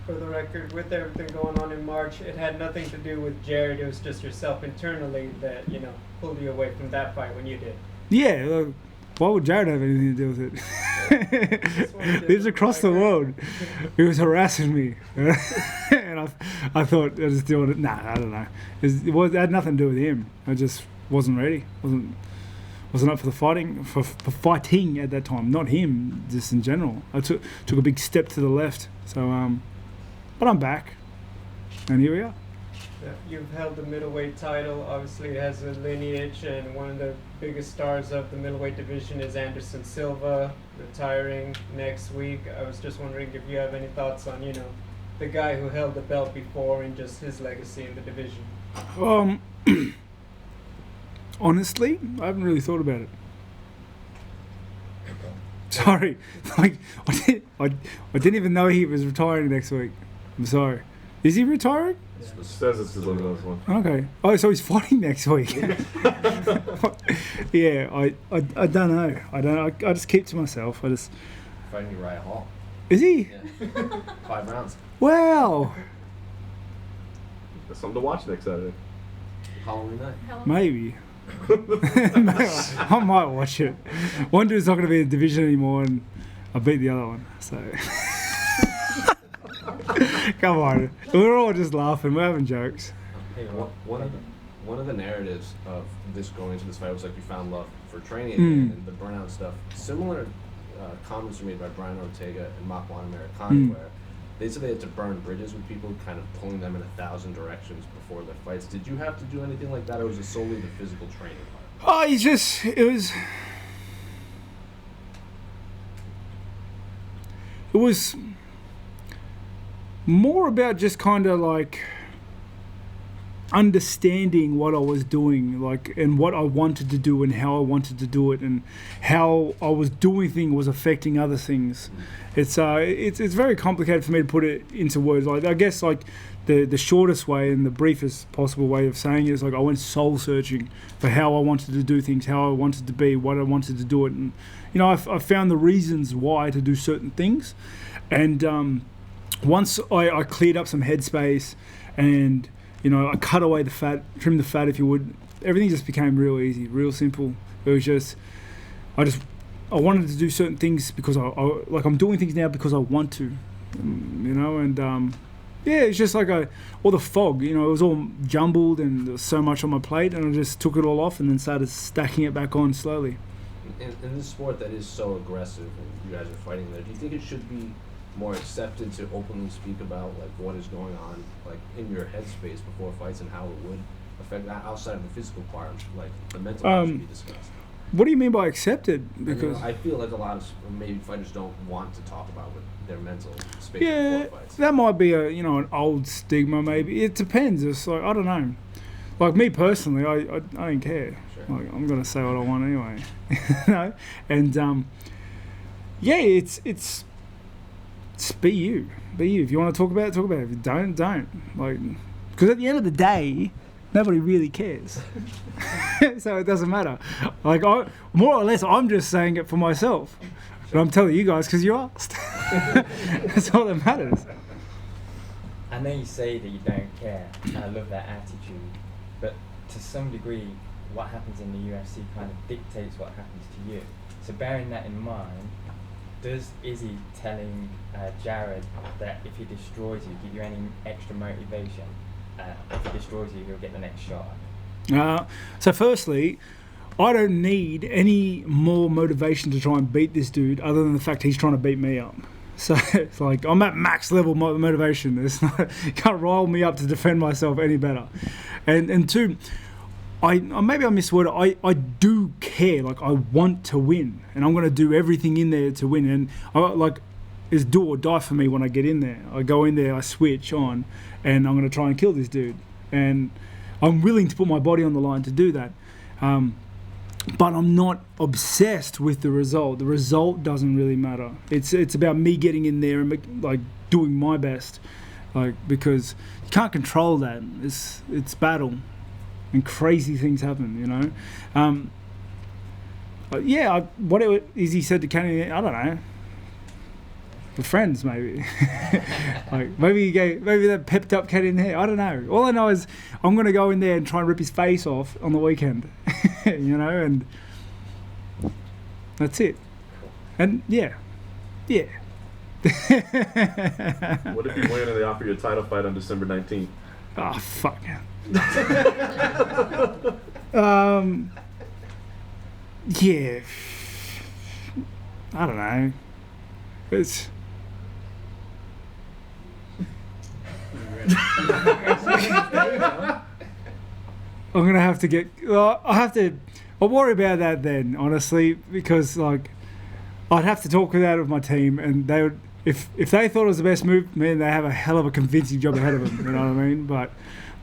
For the record, with everything going on in March, it had nothing to do with Jared. It was just yourself internally that, you know, pulled you away from that fight when you did. Yeah, why would Jared have anything to do with it? Lives across the world. He was harassing me. And I thought I just doing it. Nah, I don't know. It had nothing to do with him. I just wasn't ready. Wasn't up for the fighting for fighting at that time. Not him, just in general. I took a big step to the left. So but I'm back, and here we are. You've held the middleweight title. Obviously, it has a lineage, and one of the biggest stars of the middleweight division is Anderson Silva, retiring next week. I was just wondering if you have any thoughts on, you know, the guy who held the belt before and just his legacy in the division. Honestly, I haven't really thought about it. Sorry, like I didn't even know he was retiring next week. I'm sorry. Is he retiring? It says it's his last one. Okay. Oh, so he's fighting next week. Yeah, I don't know. I just keep to myself. Fighting Uriah Hall. Is he? Yeah. 5 rounds. Wow. That's something to watch next Saturday. Halloween night. Maybe. I might watch it. One dude's not going to be in the division anymore, and I beat the other one. So, come on, we're all just laughing. We're having jokes. Hey, one of the narratives of this going into this fight was like you found love for training again and the burnout stuff. Similar comments were made by Brian Ortega and Makwan Americano where they said they had to burn bridges with people, kind of pulling them in 1,000 directions before their fights. Did you have to do anything like that, or was it solely the physical training part? Oh, it was more about just kind of like understanding what I was doing, like, and what I wanted to do and how I wanted to do it and how I was doing things was affecting other things. It's very complicated for me to put it into words. Like, I guess like the shortest way and the briefest possible way of saying it is like I went soul searching for how I wanted to do things, how I wanted to be, what I wanted to do it, and I found the reasons why to do certain things. And once I cleared up some headspace and I cut away the fat, trimmed the fat if you would, everything just became real easy, real simple. It was just I wanted to do certain things because I'm doing things now because I want to, and it's just like all the fog, it was all jumbled and there was so much on my plate, and I just took it all off and then started stacking it back on slowly. In this sport that is so aggressive and you guys are fighting there, do you think it should be more accepted to openly speak about like what is going on like in your headspace before fights and how it would affect that outside of the physical part, like the mental part should be discussed? What do you mean by accepted? Because I feel like a lot of maybe fighters don't want to talk about their mental space before fights. That might be an old stigma. Maybe it depends. It's like I don't know. Like me personally, I don't care. Sure. Like I'm gonna say what I want anyway, And it's be you. If you want to talk about it, talk about it. If you don't. Like, because at the end of the day, nobody really cares. So it doesn't matter. Like, more or less, I'm just saying it for myself. But I'm telling you guys because you asked. That's all that matters. I know you say that you don't care, and I love that attitude. But to some degree, what happens in the UFC kind of dictates what happens to you. So bearing that in mind, does Izzy telling Jared that if he destroys you, give you any extra motivation? If he destroys you, he'll get the next shot. So firstly, I don't need any more motivation to try and beat this dude other than the fact he's trying to beat me up. So it's like I'm at max level motivation. You can't rile me up to defend myself any better. And two, maybe I misworded. I do care. Like I want to win, and I'm going to do everything in there to win. And it's do or die for me when I get in there. I go in there, I switch on, and I'm going to try and kill this dude. And I'm willing to put my body on the line to do that. But I'm not obsessed with the result. The result doesn't really matter. It's about me getting in there and like doing my best, like because you can't control that. It's battle, and crazy things happen. Whatever Izzy said to Cannonier, I don't know. We're friends, maybe. Like maybe that pepped up Cannonier. I don't know. All I know is I'm gonna go in there and try and rip his face off on the weekend. And that's it. And yeah. What if you win and they offer you a title fight on December 19th? Oh fuck. Yeah. I don't know. It's. I'm gonna have to get. I'll worry about that then, honestly, because like, I'd have to talk about it with my team, and they would. If they thought it was the best move, man, they have a hell of a convincing job ahead of them. You know what I mean? But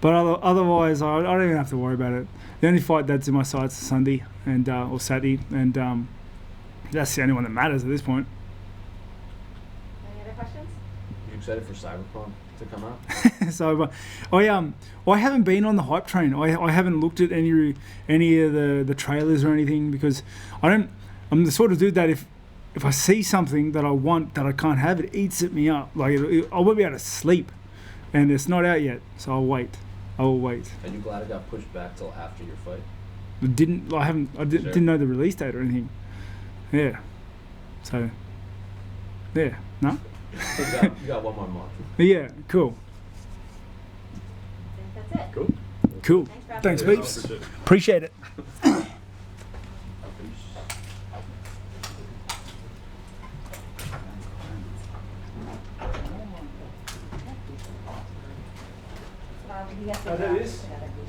otherwise, I don't even have to worry about it. The only fight that's in my sights is Sunday or Saturday, and that's the only one that matters at this point. Any other questions? Are you excited for Cyberpunk to come out? So I haven't been on the hype train. I haven't looked at any of the trailers or anything because I'm the sort of dude that if I see something that I want that I can't have, it eats at me up. Like I won't be able to sleep, and it's not out yet, so I'll wait. I will wait. Are you glad it got pushed back till after your fight? Didn't know the release date or anything. Yeah. So. Yeah. No. You got one more month. Yeah. Cool. I think that's it. Cool. Thanks, Thanks, Rob. peeps. Appreciate it. Yes, Oh, that is?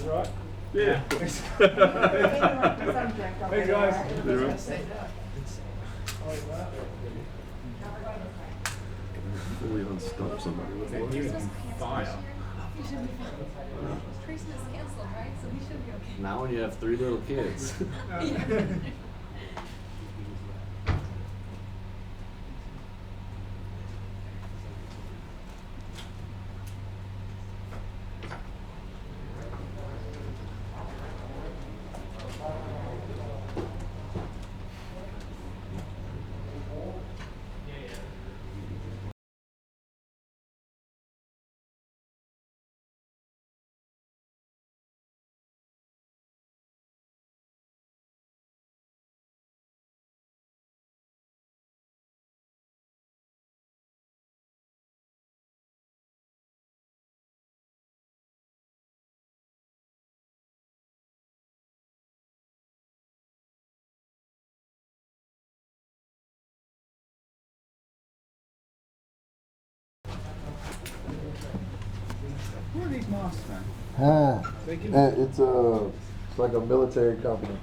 Right. Yeah. Thanks, guys. Fully unstump somebody with one. He was on fire. He should be fine. Trace was canceled, right? So we should be okay. Now when you have 3 little kids. What are these masks, man? It's like a military company.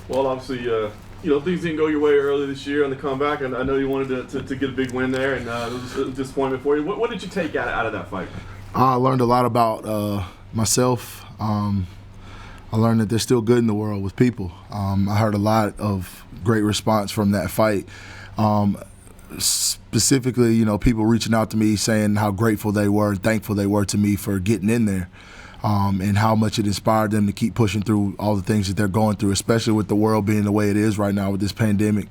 Well, obviously, things didn't go your way early this year on the comeback, and I know you wanted to get a big win there, and it was a disappointment for you. What did you take out of that fight? I learned a lot about myself. I learned that there's still good in the world with people. I heard a lot of great response from that fight. Specifically, people reaching out to me saying how grateful they were, thankful they were to me for getting in there. And how much it inspired them to keep pushing through all the things that they're going through, especially with the world being the way it is right now with this pandemic.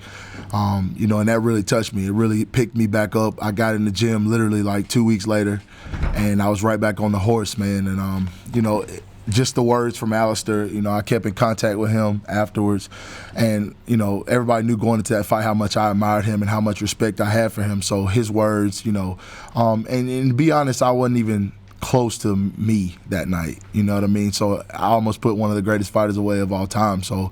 And that really touched me. It really picked me back up. I got in the gym literally like 2 weeks later, and I was right back on the horse, man. And, just the words from Alistair, I kept in contact with him afterwards. And, everybody knew going into that fight how much I admired him and how much respect I had for him. So his words, and to be honest, I wasn't even close to me that night, you know what I mean? So I almost put one of the greatest fighters away of all time. So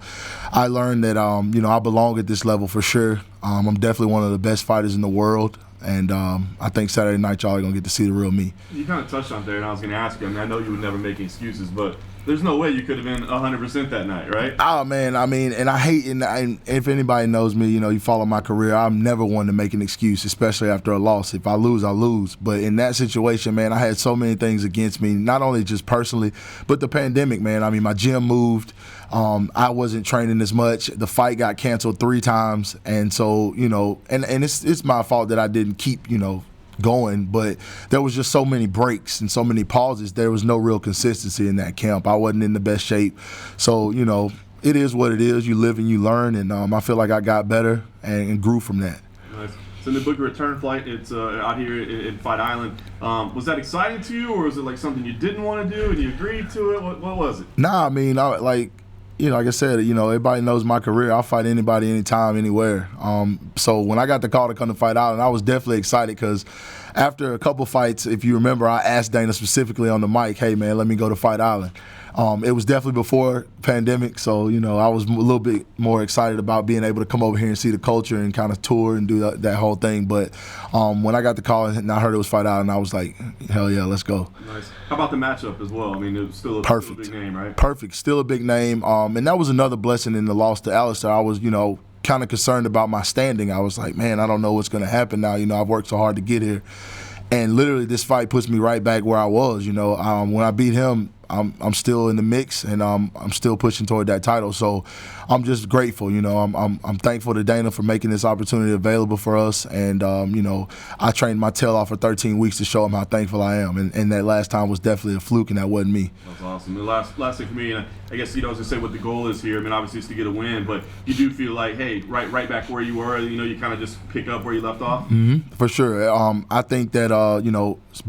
I learned that, I belong at this level for sure. I'm definitely one of the best fighters in the world. And I think Saturday night y'all are going to get to see the real me. You kind of touched on there, and I was going to ask you, I know you would never make excuses, but there's no way you could have been 100% that night, right? Oh, man, and I hate, and if anybody knows me, you follow my career, I'm never one to make an excuse, especially after a loss. If I lose, I lose. But in that situation, man, I had so many things against me, not only just personally, but the pandemic, man. My gym moved. I wasn't training as much. The fight got canceled 3 times. And so, and it's my fault that I didn't keep, going, but there was just so many breaks and so many pauses. There was no real consistency in that camp. I wasn't in the best shape. So, it is what it is. You live and you learn, and I feel like I got better and grew from that. Nice. So the Booker return flight, it's out here in Fight Island. Was that exciting to you, or was it like something you didn't want to do and you agreed to it? What was it? Nah, like I said, everybody knows my career. I'll fight anybody, anytime, anywhere. So when I got the call to come to Fight Island, I was definitely excited because after a couple fights, if you remember, I asked Dana specifically on the mic, hey, man, let me go to Fight Island. It was definitely before pandemic, so, I was a little bit more excited about being able to come over here and see the culture and kind of tour and do that whole thing. But when I got the call and I heard it was Fight Island, I was like, hell yeah, let's go. Nice. How about the matchup as well? It was still a big name, right? Perfect. Still a big name. And that was another blessing in the loss to Alistair. I was, kind of concerned about my standing. I was like, man, I don't know what's going to happen now. I've worked so hard to get here. And literally this fight puts me right back where I was. When I beat him, I'm still in the mix, and I'm still pushing toward that title. So I'm just grateful. I'm thankful to Dana for making this opportunity available for us. And I trained my tail off for 13 weeks to show him how thankful I am. And that last time was definitely a fluke, and that wasn't me. That's awesome. The last thing for me, and I guess I was gonna say what the goal is here. Obviously it's to get a win, but you do feel like, hey, right back where you were. You kind of just pick up where you left off. Mm-hmm. For sure. I think that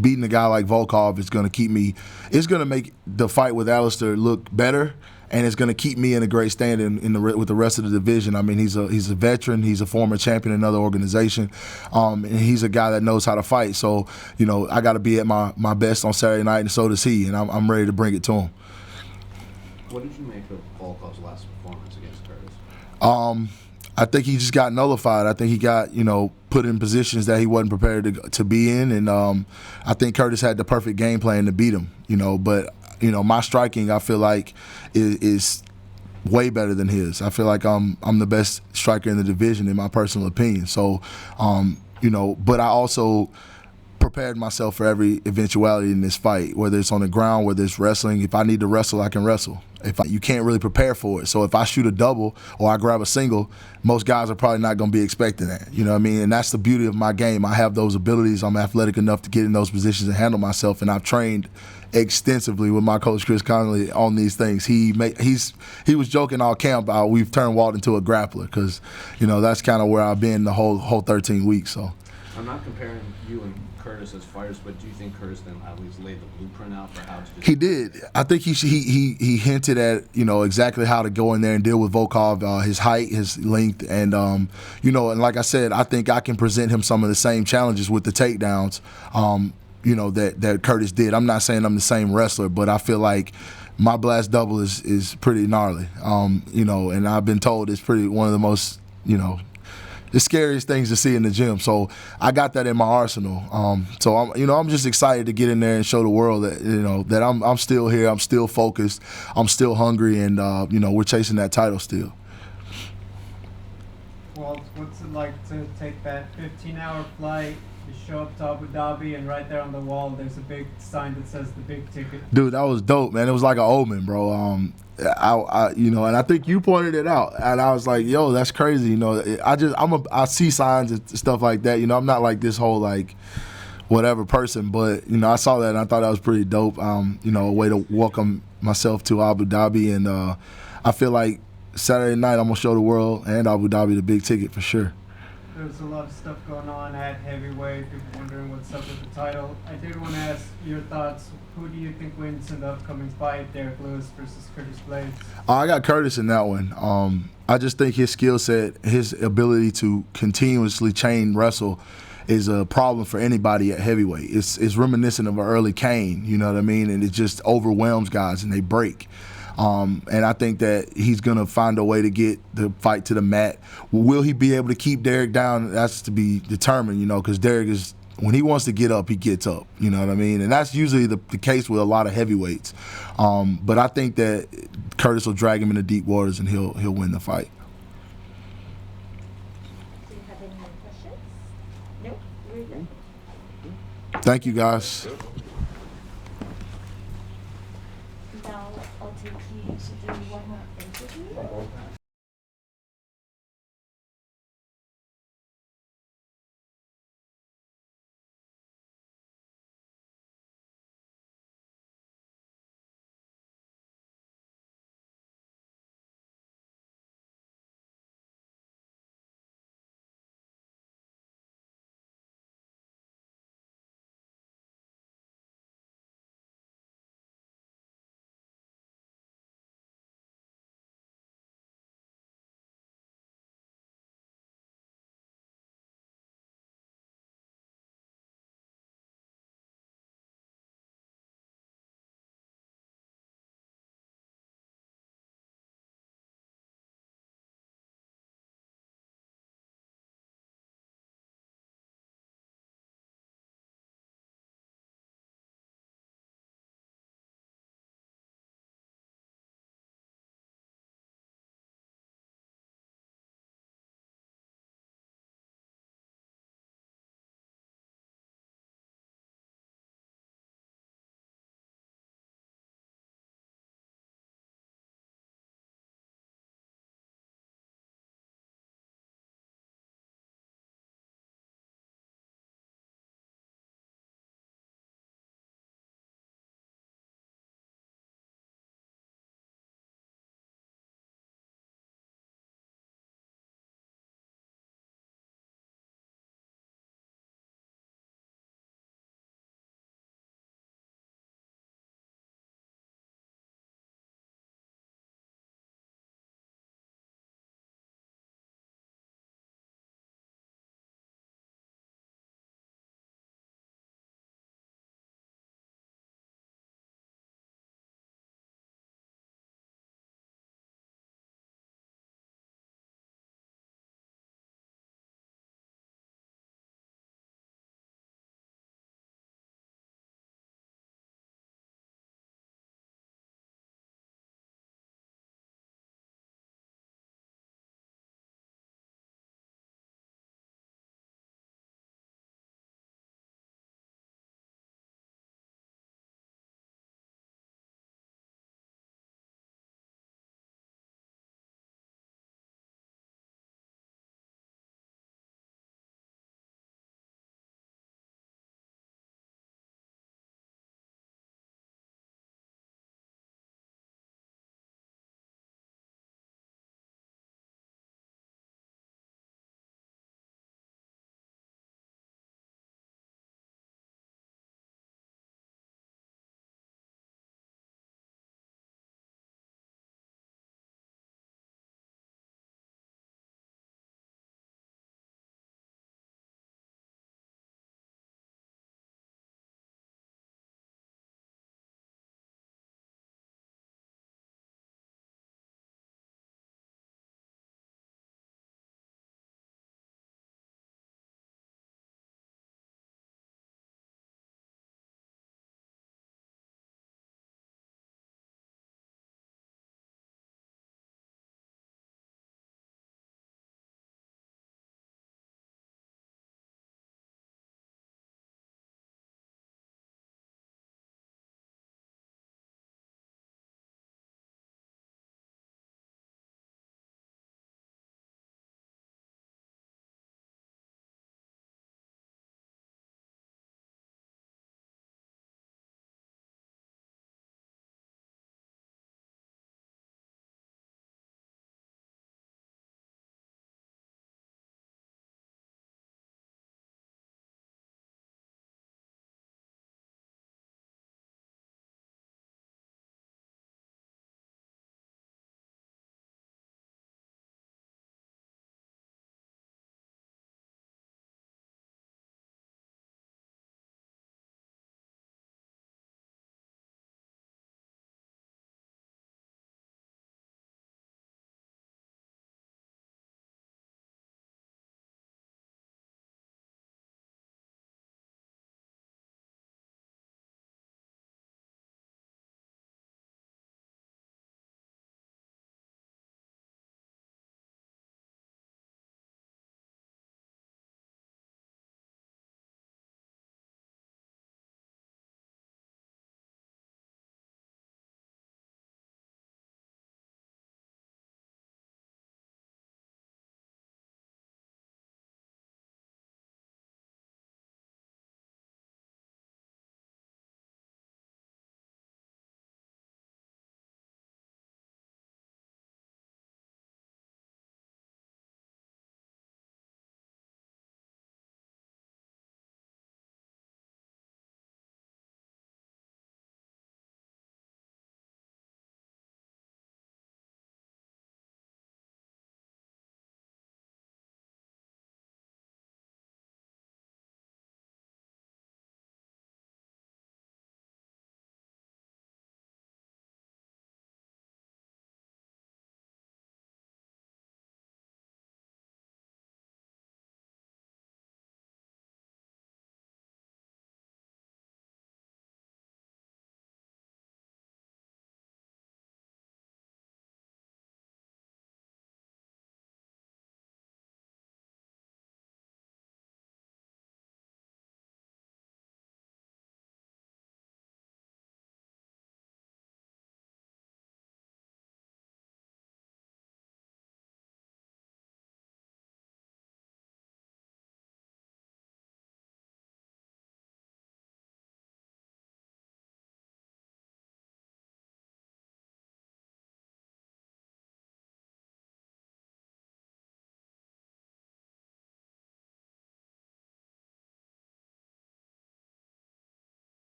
beating a guy like Volkov is going to keep me. It's going to make the fight with Alistair look better, and it's going to keep me in a great standing with the rest of the division. I mean, he's a veteran. He's a former champion in another organization, and he's a guy that knows how to fight. So, you know, I got to be at my best on Saturday night, and so does he, and I'm ready to bring it to him. What did you make of Volkov's last performance against Curtis? I think he just got nullified. I think he got, you know, put in positions that he wasn't prepared to be in, and I think Curtis had the perfect game plan to beat him, you know. But, you know, my striking, I feel like, is way better than his. I feel like I'm the best striker in the division, in my personal opinion. So, you know, but I also prepared myself for every eventuality in this fight, whether it's on the ground, whether it's wrestling. If I need to wrestle, I can wrestle. You can't really prepare for it. So if I shoot a double or I grab a single, most guys are probably not going to be expecting that. You know what I mean? And that's the beauty of my game. I have those abilities. I'm athletic enough to get in those positions and handle myself, and I've trained extensively with my coach Chris Connolly on these things. He was joking all camp about we've turned Walt into a grappler, because, you know, that's kind of where I've been the whole 13 weeks. So I'm not comparing you and Curtis as fighters, but do you think Curtis then at least laid the blueprint out for how to do? He did. I think he hinted at, you know, exactly how to go in there and deal with Volkov, his height, his length, and you know, and like I said, I think I can present him some of the same challenges with the takedowns, you know, that Curtis did. I'm not saying I'm the same wrestler, but I feel like my blast double is pretty gnarly, you know, and I've been told it's pretty one of the most, you know, the scariest things to see in the gym. So I got that in my arsenal. So I'm just excited to get in there and show the world that, you know, that I'm still here, I'm still focused, I'm still hungry, and you know, we're chasing that title still. Walt, what's it like to take that 15-hour flight? You show up to Abu Dhabi, and right there on the wall, there's a big sign that says the big ticket. Dude, that was dope, man. It was like an omen, bro. I you know, and I think you pointed it out, and I was like, yo, that's crazy. You know, I see signs and stuff like that. You know, I'm not like this whole like whatever person, but you know, I saw that and I thought that was pretty dope. You know, a way to welcome myself to Abu Dhabi, and I feel like Saturday night I'm gonna show the world and Abu Dhabi the big ticket for sure. There's a lot of stuff going on at heavyweight. People wondering what's up with the title. I did want to ask your thoughts. Who do you think wins in the upcoming fight, Derek Lewis versus Curtis Blades? I got Curtis in that one. I just think his skill set, his ability to continuously chain wrestle, is a problem for anybody at heavyweight. It's reminiscent of an early Kane, you know what I mean? And it just overwhelms guys and they break. And I think that he's going to find a way to get the fight to the mat. Will he be able to keep Derek down? That's to be determined, you know, because Derek is, when he wants to get up, he gets up, you know what I mean? And that's usually the case with a lot of heavyweights. But I think that Curtis will drag him into deep waters and he'll win the fight. Do you have any more questions? Nope. We're good. Thank you, guys. Now I'll take you to do one more interview.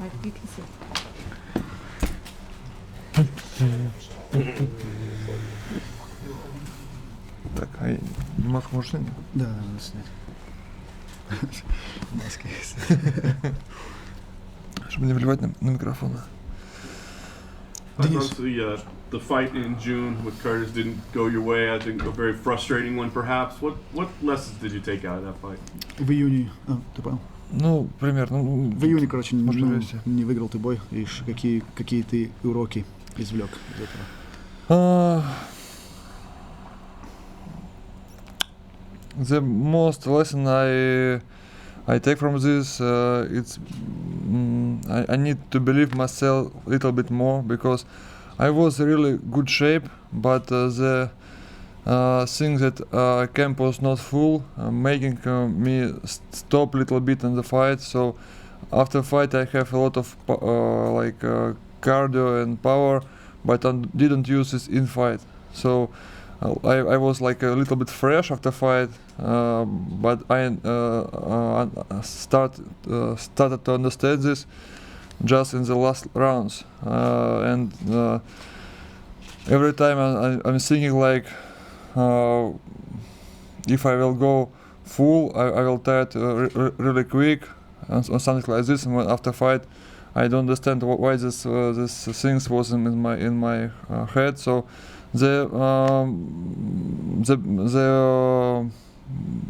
Right, you can sit. Так, а Мах, можешь снять? Да, надо снять. Маски есть. Чтобы не вливать на микрофон. Obviously, the fight in June with Curtis didn't go your way. I think a very frustrating one, perhaps. What lessons did you take out of that fight? В июне, ты понял? Ну, примерно. В июне, короче, может, не выиграл ты бой. И какие ты уроки извлек из этого? The most lesson I take from this, it's I need to believe myself a little bit more, because I was really good shape, but the thing that camp was not full, making me stop a little bit in the fight. So after fight I have a lot of cardio and power, but I didn't use this in fight. So I was like a little bit fresh after fight, but I started to understand this just in the last rounds, and every time I'm thinking like, if I will go full, I will tired really quick, and something like this. And after fight, I don't understand why this things was in my head. So the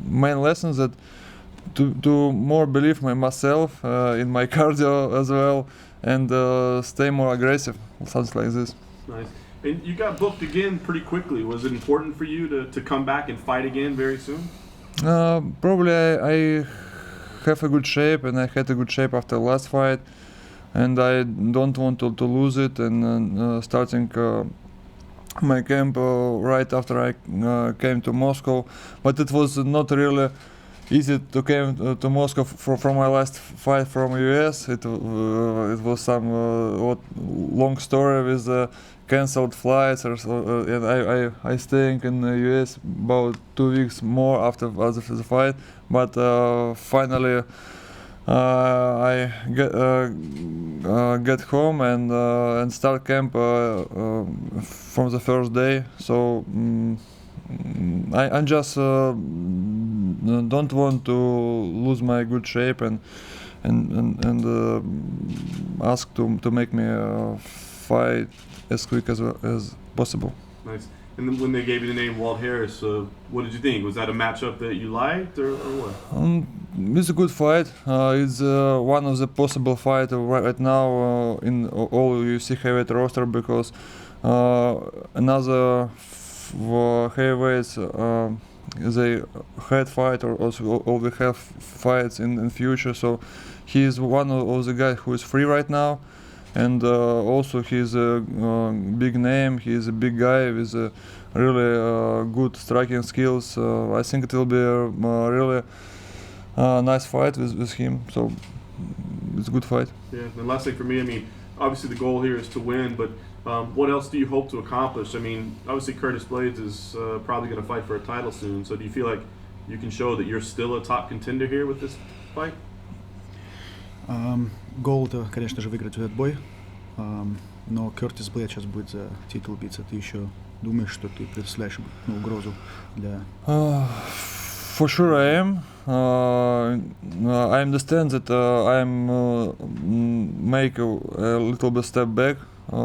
main lesson that to more believe myself in my cardio as well, and stay more aggressive, something like this. Nice. And you got booked again pretty quickly. Was it important for you to come back and fight again very soon? Probably I have a good shape, and I had a good shape after last fight, and I don't want to lose it. And starting my camp right after I came to Moscow, but it was not really easy to came to Moscow from my last fight from US. It was some long story with cancelled flights, and I staying in the US about 2 weeks more after the fight. But finally I get home and start camp from the first day. So I just don't want to lose my good shape and ask to make me fight as quick as possible. Nice. And then when they gave you the name Walt Harris, what did you think? Was that a matchup that you liked, or what? It's a good fight. It's one of the possible fights right now in all UFC heavyweight roster, because another heavyweights they had fight, or also will have fights in future. So he is one of the guys who is free right now, and also he's a big name. He's a big guy with really good striking skills. I think it will be a really nice fight with him. So it's a good fight. Yeah. And last thing for me, I mean, obviously the goal here is to win, but what else do you hope to accomplish? I mean, obviously Curtis Blades is probably going to fight for a title soon. So do you feel like you can show that you're still a top contender here with this fight? Гол это, конечно же, выиграть этот бой, но Кертис Блейд сейчас будет за титул биться. Ты еще думаешь, что ты представляешь угрозу для? For sure I am. I understand that I'm make a little bit step back.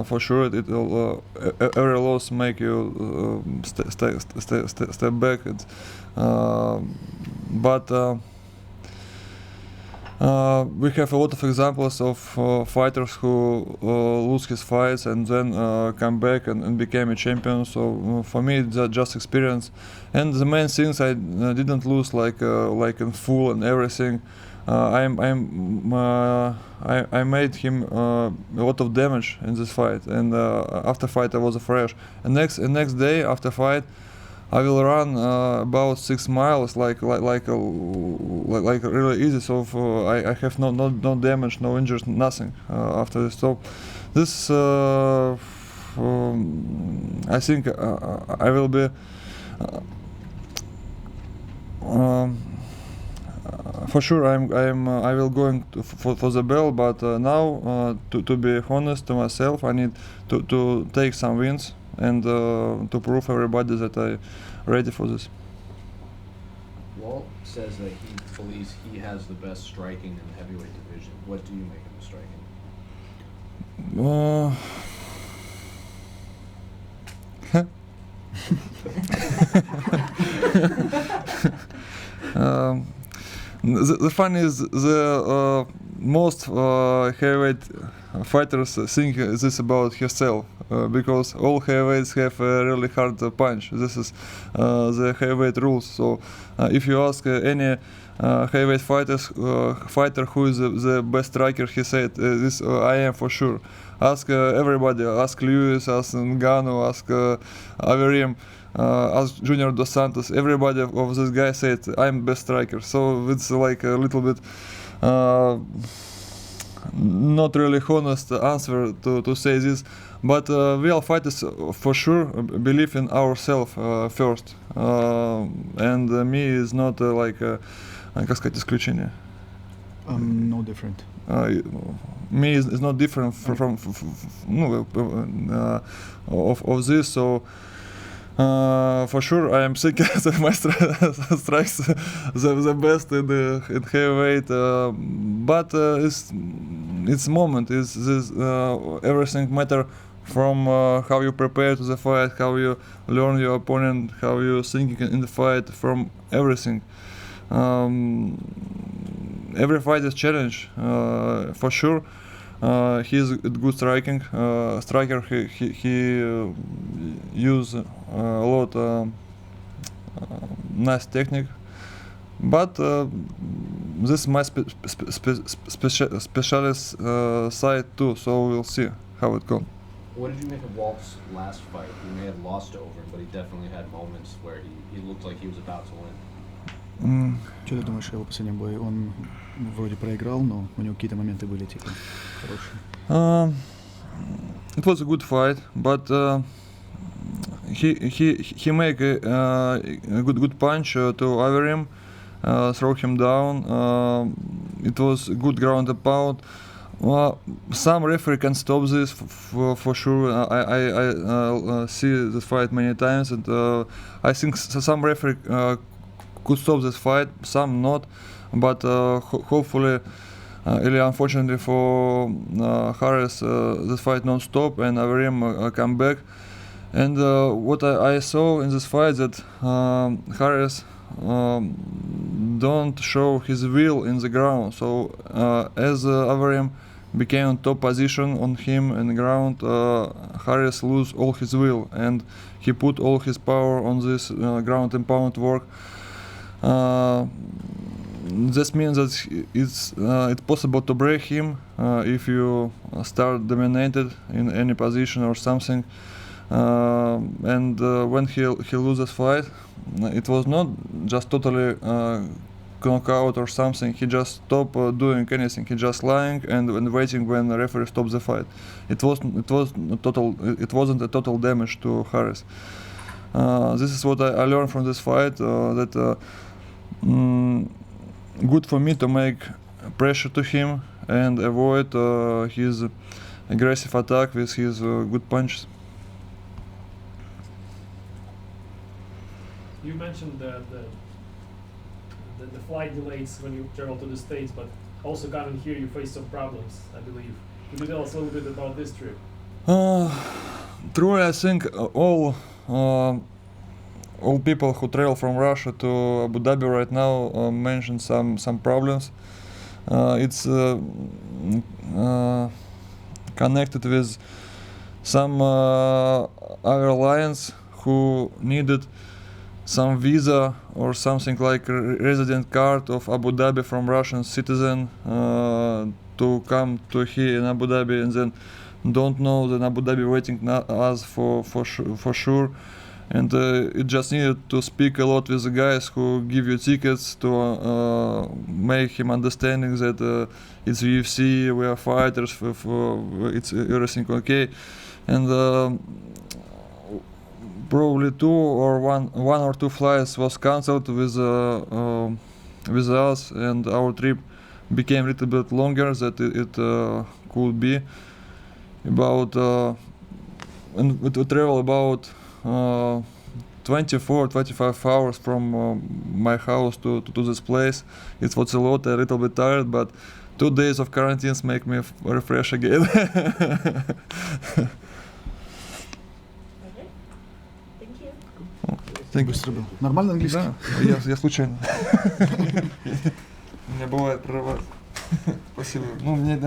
For sure, it will every loss make you step back. But we have a lot of examples of fighters who lose his fights and then come back and became a champion. So for me, it's just experience. And the main things, I didn't lose like in full and everything. I made him a lot of damage in this fight, and after fight I was fresh. And next day after fight, I will run about 6 miles, like really easy. So I have no damage, no injuries, nothing after this. So this I think I will be. for sure, I will going for the bell, but now to be honest to myself, I need to take some wins and to prove everybody that I'm ready for this. Walt says that he believes he has the best striking in the heavyweight division. What do you make of the striking? The fun is the most heavyweight fighters think this about himself because all heavyweights have a really hard punch. This is the heavyweight rules. So if you ask any heavyweight fighter who is the best striker, he said this I am for sure. Ask everybody. Ask Lewis. Ask Ngannou. Ask Averim. Ask Junior Dos Santos. Everybody of this guy said I'm best striker. So it's like a little bit not really honest answer to say this. But we all fighters for sure believe in ourselves first. And me is not like как сказать исключение. No different. Me is not different from of this. So. For sure, I am thinking that my strikes the best in heavyweight, but it's moment. Is this everything matter from how you prepare to the fight, how you learn your opponent, how you thinking in the fight, from everything. Every fight is challenge, for sure. He's a good striking striker. He use a lot nice technique, but this is my specialist side too. So we'll see how it goes. What did you make of Walt's last fight? He may have lost to Overeem, but he definitely had moments where he looked like he was about to win. Что ты думаешь о его последнем бое? Он вроде проиграл, но у него какие-то моменты были типа хорошие. It was a good fight, but he make a good punch to Averim, throw him down. It was a good ground and pound. Some referee can stop this for sure. I see this fight many times, and I think some referee could stop this fight, some not, but hopefully, unfortunately for Harris, this fight not stop and Averim come back. And what I saw in this fight that Harris don't show his will in the ground. So as Averim became on top position on him in the ground, Harris lose all his will and he put all his power on this ground and pound work. This means that it's possible to break him if you start dominated in any position or something. And when he loses fight, it was not just totally knockout or something. He just stopped doing anything. He just lying and waiting when the referee stops the fight. It wasn't a total damage to Harris. This is what I learned from this fight. That good for me to make pressure to him and avoid his aggressive attack with his good punches. You mentioned the flight delays when you travel to the States, but also coming here you faced some problems, I believe. Could you tell us a little bit about this trip? Truly, I think all people who travel from Russia to Abu Dhabi right now mention some problems. It's connected with some airlines who needed some visa or something like resident card of Abu Dhabi from Russian citizen to come to here in Abu Dhabi, and then don't know that Abu Dhabi waiting us for sure. And it just needed to speak a lot with the guys who give you tickets to make him understanding that it's UFC, we are fighters, it's everything okay. And probably one or two flights was cancelled with with us, and our trip became a little bit longer than it could be. And we travel about 24-25 hours from my house to this place. It was a little bit tired, but 2 days of quarantines make me refresh again. Быстро был. Нормально английский? Да, я случайно. У меня бывает прорывать. Спасибо. Ну, мне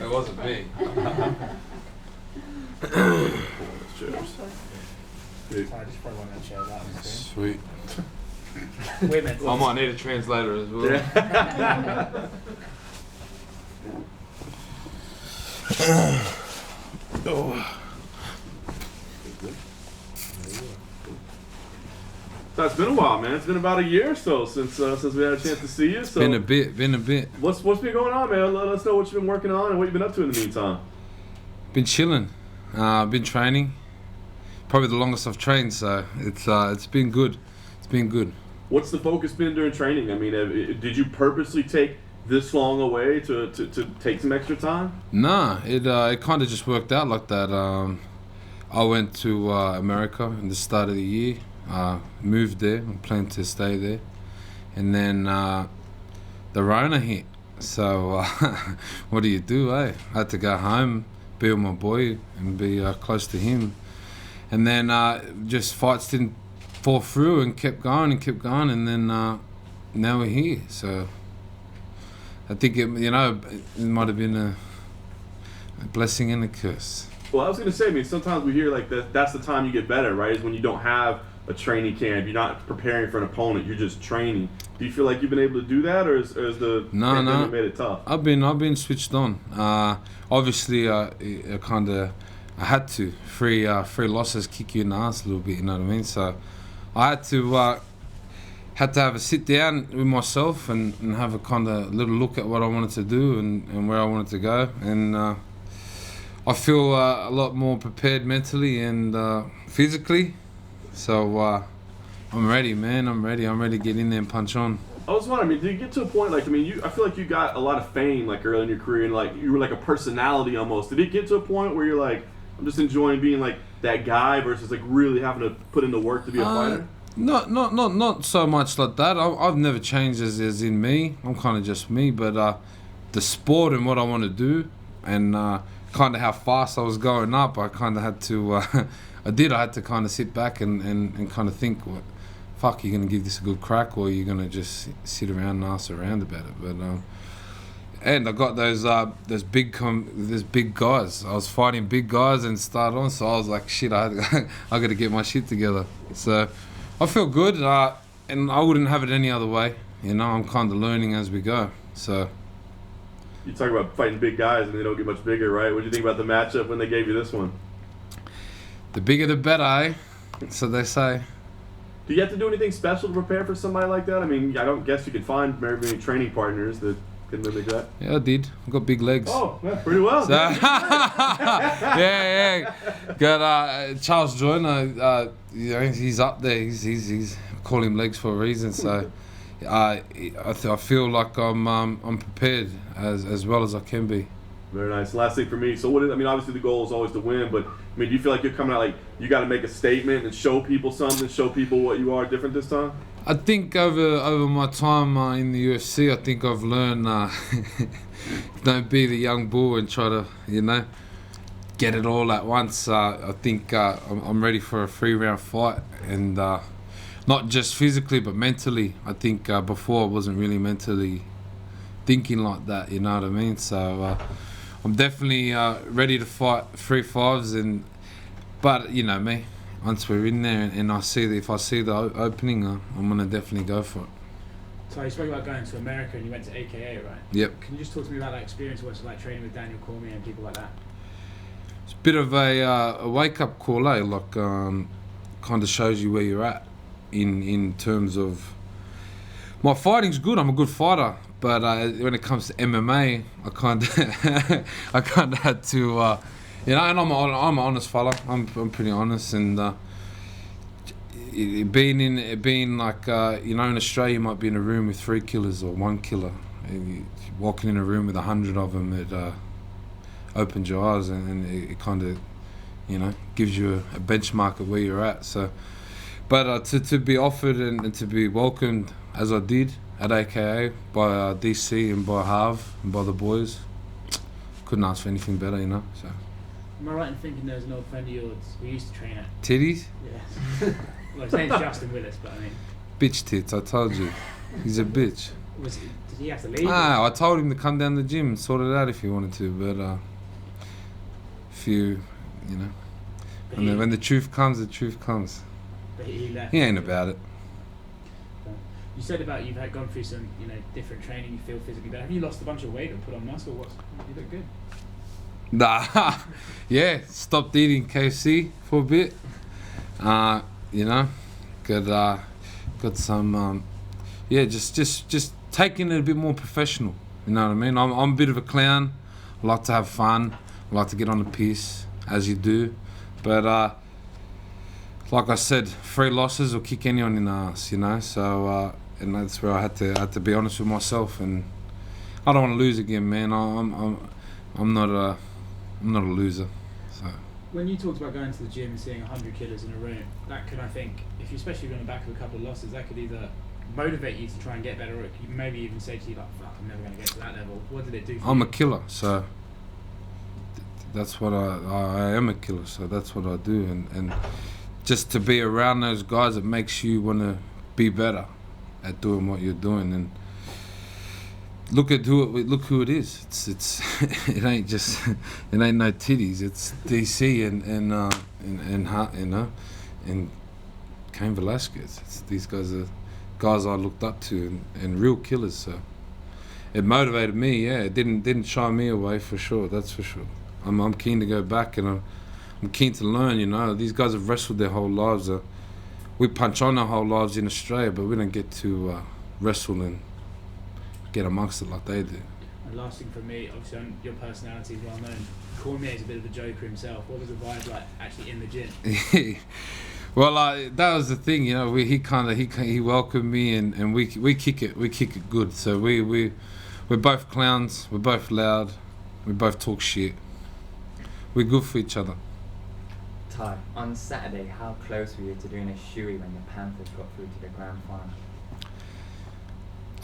It wasn't me. Cheers. I just probably want to share that one soon. Sweet. Women. I might need a translator as well. So it's been a while, man. It's been about a year or so since we had a chance to see you. So Been a bit. What's been going on, man? Let us know what you've been working on and what you've been up to in the meantime. Been chilling. Been training. Probably the longest I've trained, so it's been good. It's been good. What's the focus been during training? I mean, did you purposely take this long away to take some extra time? Nah, it kind of just worked out like that. I went to America in the start of the year. Moved there. I planned to stay there, and then the Rona hit. So what do you do, eh? I had to go home, be with my boy, and be close to him. And then just fights didn't fall through, and kept going, and then now we're here. So I think it might have been a blessing and a curse. Well, I was going to say, I mean, sometimes we hear like that's the time you get better, right? Is when you don't have a training camp, you're not preparing for an opponent, you're just training. Do you feel like you've been able to do that, or is the pandemic made it tough? I've been switched on. Obviously, I had to. Free losses kick you in the ass a little bit, you know what I mean? So I had to have a sit down with myself and have a kind of little look at what I wanted to do and where I wanted to go. And I feel a lot more prepared mentally and physically. So I'm ready, man. I'm ready to get in there and punch on. I was wondering, I mean, did you get to a point, like, I mean, I feel like you got a lot of fame, like, early in your career, and, like, you were like a personality almost. Did it get to a point where you're like, I'm just enjoying being, like, that guy versus, like, really having to put in the work to be a fighter? Not so much like that. I've never changed as in me. I'm kind of just me, but the sport and what I want to do and kind of how fast I was going up, I kind of had to... I had to kind of sit back and kind of think fuck, you're gonna give this a good crack, or you're gonna just sit around and ask around about it. But and I got those big guys. I was fighting big guys and started on, so I was like, shit, I got to get my shit together. So I feel good, and I wouldn't have it any other way. You know, I'm kind of learning as we go. So you talk about fighting big guys and they don't get much bigger, right? What do you think about the matchup when they gave you this one? The bigger the better, eh? So they say. Do you have to do anything special to prepare for somebody like that? I mean, I don't guess you could find very many training partners that can mimic that. Yeah, I did. I got big legs. Oh, yeah, pretty well. So, yeah. Got Charles Joyner. You know, he's up there. He's call him legs for a reason. So I feel like I'm prepared as well as I can be. Very nice. Last thing for me. So obviously the goal is always to win, but I mean, do you feel like you're coming out like you got to make a statement and show people something, show people what you are different this time? I think over my time in the UFC, I think I've learned don't be the young bull and try to, you know, get it all at once. I think I'm ready for a 3-round fight, and not just physically but mentally. I think before I wasn't really mentally thinking like that, you know what I mean? So I'm definitely ready to fight 3 5s, but you know me. Once we're in there and if I see the opening, I'm gonna definitely go for it. So you spoke about going to America and you went to AKA, right? Yep. Can you just talk to me about that experience? What's it like training with Daniel Cormier and people like that? It's a bit of a wake-up call, eh? Like kind of shows you where you're at in terms of my fighting's good. I'm a good fighter, but when it comes to MMA, I kind of had to. You know, and I'm an honest fella. I'm pretty honest, and being like you know, in Australia you might be in a room with 3 killers or 1 killer. And walking in a room with 100 of them, it opens your eyes, and it kind of, you know, gives you a benchmark of where you're at. So, but to be offered and to be welcomed as I did at AKA by DC and by Harv and by the boys, couldn't ask for anything better, you know. So. Am I right in thinking there's an old friend of yours we used to train at? Titties? Yes. Well, his name's Justin Willis, but I mean... Bitch tits, I told you. He's a bitch. Did he have to leave? I told him to come down the gym and sort it out if he wanted to, but if you know... And when the truth comes, the truth comes. But he left. He ain't about it. You said about you've gone through some, you know, different training, you feel physically better. Have you lost a bunch of weight or put on muscle? You look good. Nah, yeah, stopped eating KFC for a bit. You know, got some, yeah, just taking it a bit more professional. You know what I mean? I'm a bit of a clown. I like to have fun. I like to get on the piss, as you do. But like I said, 3 losses will kick anyone in the ass. You know, so and that's where I had to be honest with myself, and I don't want to lose again, man. I'm not a loser. So. When you talked about going to the gym and seeing 100 killers in a room, that could, I think, if you especially on the back of a couple of losses, that could either motivate you to try and get better, or it could maybe even say to you like, "Fuck, I'm never going to get to that level." What did it do for you? I'm a killer, so that's what I am a killer, so that's what I do, and just to be around those guys, it makes you want to be better at doing what you're doing. And look who it is. It's it ain't no titties. It's DC and Cain Velasquez. These guys are guys I looked up to and real killers. So it motivated me. Yeah, it didn't shy me away for sure. That's for sure. I'm keen to go back, and I'm keen to learn. You know, these guys have wrestled their whole lives. We punch on our whole lives in Australia, but we don't get to wrestle and get amongst it like they do. And last thing from me, obviously your personality is well known. Cormier is a bit of a joker himself. What was the vibe like actually in the gym? Well, that was the thing, you know. He welcomed me, and we kick it good. So we're both clowns. We're both loud. We both talk shit. We're good for each other. Tai, on Saturday, how close were you to doing a shoey when the Panthers got through to the grand final?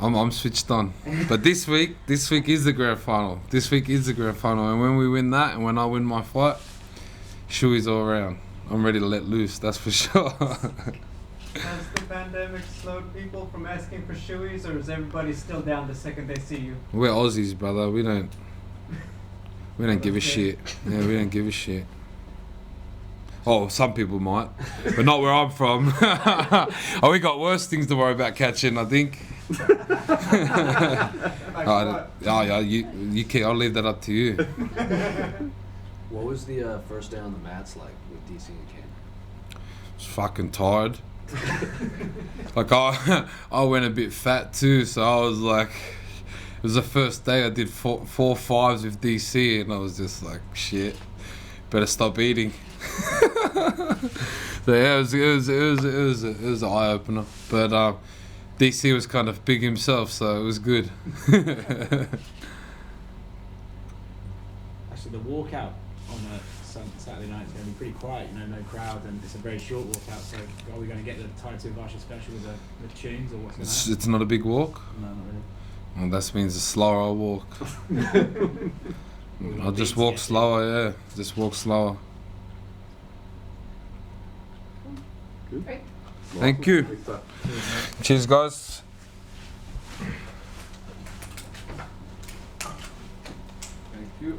I'm switched on. But this week is the grand final. And when we win that, and when I win my fight, shoeys all around. I'm ready to let loose, that's for sure. Has the pandemic slowed people from asking for shoeies, or is everybody still down the second they see you? We're Aussies, brother. We don't give a shit. Yeah, we don't give a shit. Oh, some people might, but not where I'm from. Oh, we got worse things to worry about catching, I think. Yeah, you can. I'll leave that up to you. What was the first day on the mats like with DC and Ken? Was fucking tired. Like I went a bit fat too, so I was like, it was the first day I did four fives with DC, and I was just like, shit, better stop eating. So yeah, it was an eye opener, but DC was kind of big himself, so it was good. Actually, the walkout on a Saturday night is going to be pretty quiet, you know, no crowd, and it's a very short walkout. So are we going to get the Tai Tuivasa special with the tunes, or what's going to happen? It's not a big walk. No, not really. Well, that means the slower I walk. I'll just walk slower, yeah. Just walk slower. Good. Thank you. Cheers, guys. Thank you.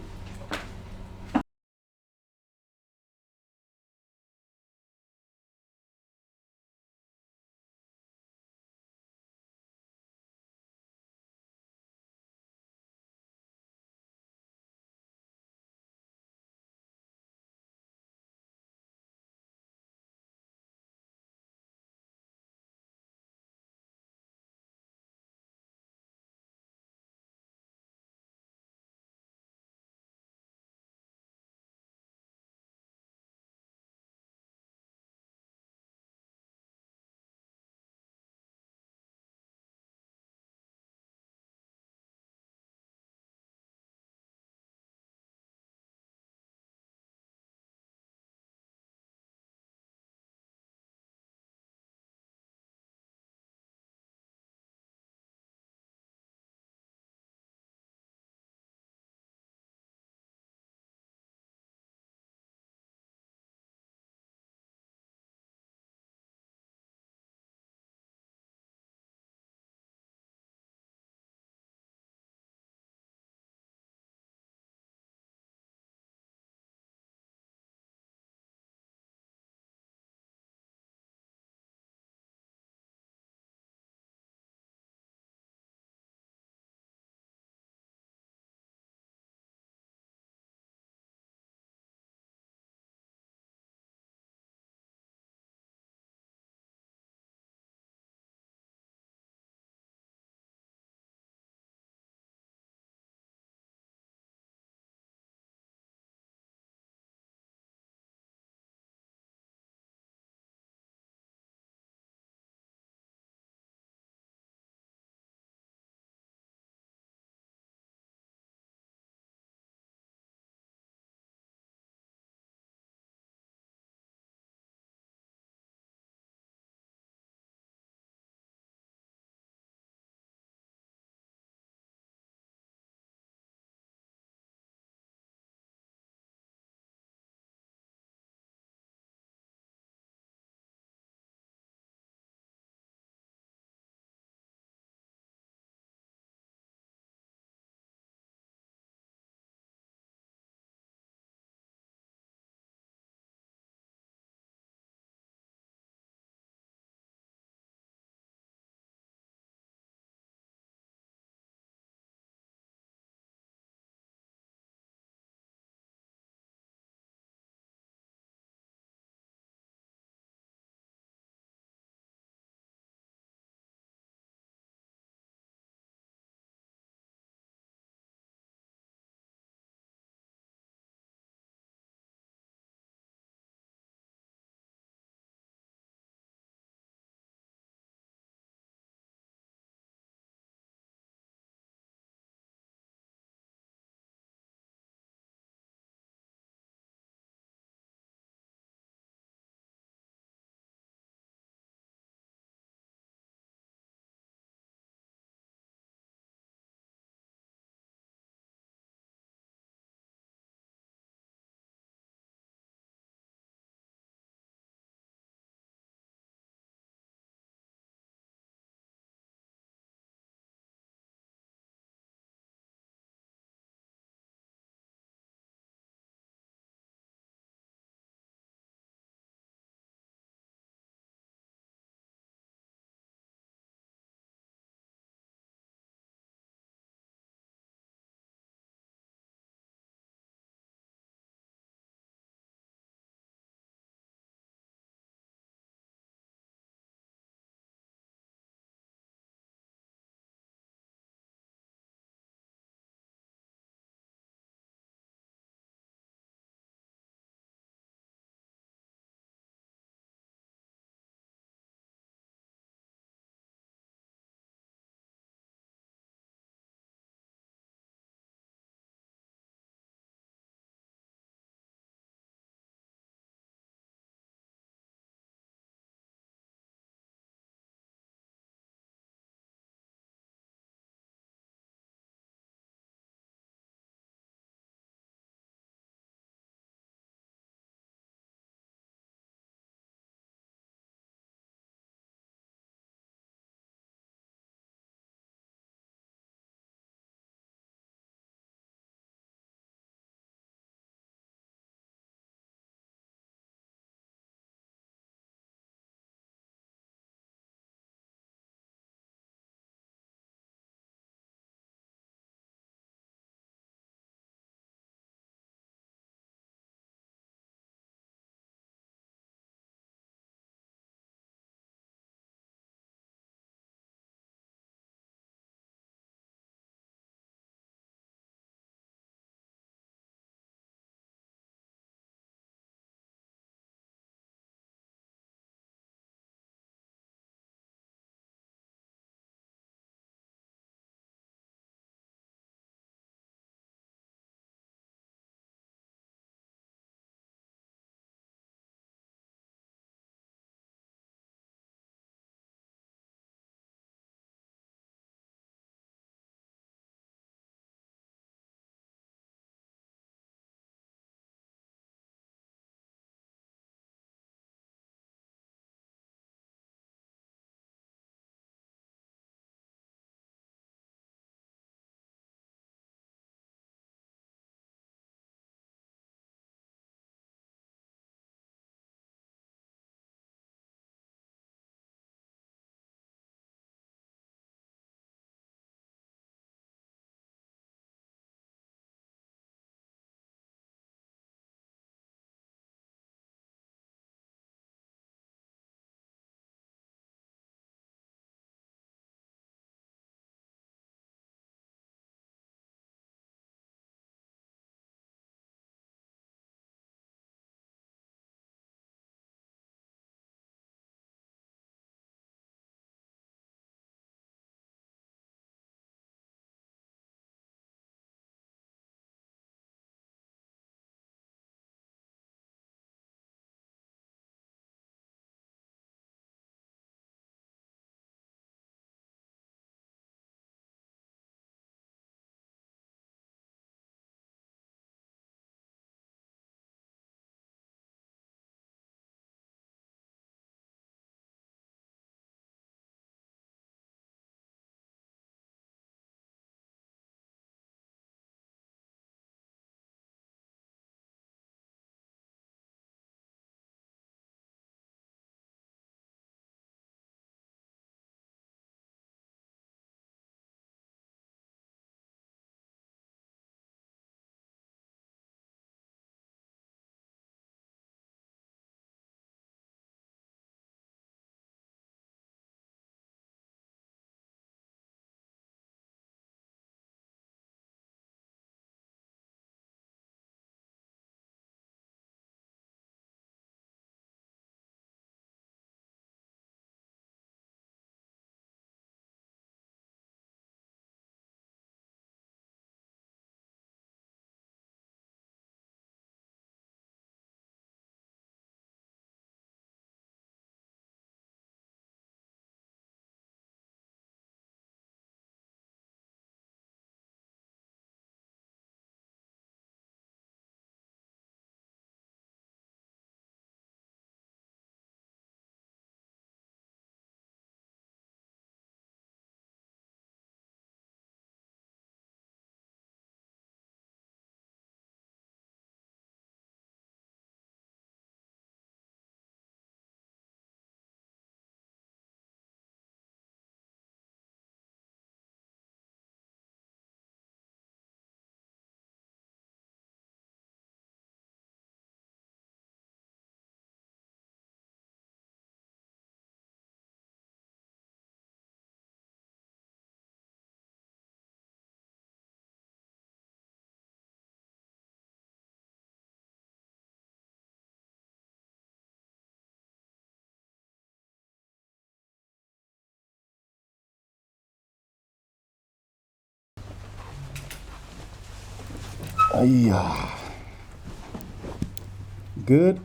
Good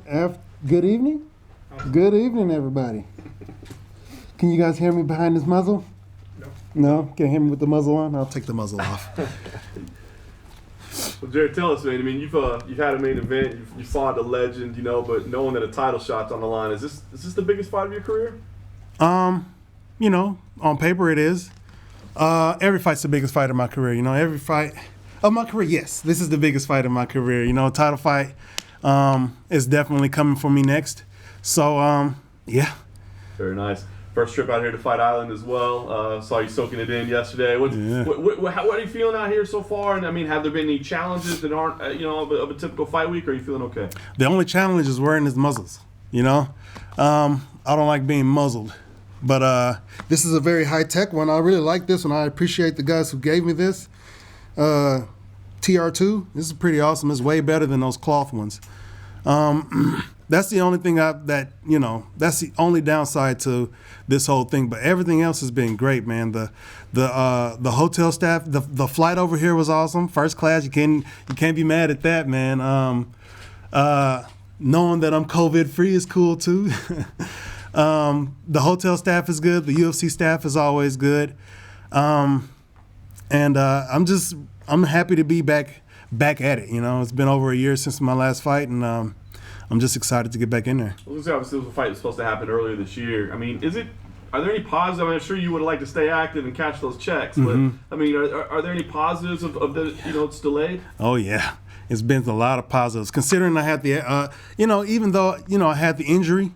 evening. Good evening, everybody. Can you guys hear me behind this muzzle? No. No? Can't hear me with the muzzle on? I'll take the muzzle off. Well, Jared, tell us, man. I mean, you've had a main event, you fought a legend, you know, but knowing that a title shot's on the line, is this the biggest fight of your career? You know, on paper it is. Every fight's the biggest fight of my career. You know, every fight of my career, yes, this is the biggest fight of my career. You know, title fight is definitely coming for me next. So, yeah. Very nice. First trip out here to Fight Island as well. Saw you soaking it in yesterday. What are you feeling out here so far? And I mean, have there been any challenges that aren't, of a typical fight week? Or are you feeling okay? The only challenge is wearing his muzzles. You know, I don't like being muzzled. But this is a very high-tech one. I really like this one. I appreciate the guys who gave me this. TR2, this is pretty awesome. It's way better than those cloth ones. That's the only thing that's the only downside to this whole thing. But everything else has been great, man. The hotel staff, the flight over here was awesome. First class, you can't be mad at that, man. Knowing that I'm COVID free is cool too. The hotel staff is good. The UFC staff is always good. I'm happy to be back at it. You know, it's been over a year since my last fight, and I'm just excited to get back in there. Well, obviously, this was a fight that was supposed to happen earlier this year. I mean, are there any positives? I mean, I'm sure you would like to stay active and catch those checks, but I mean, are there any positives of the, it's delayed? Oh yeah, it's been a lot of positives. Considering I had the, even though I had the injury,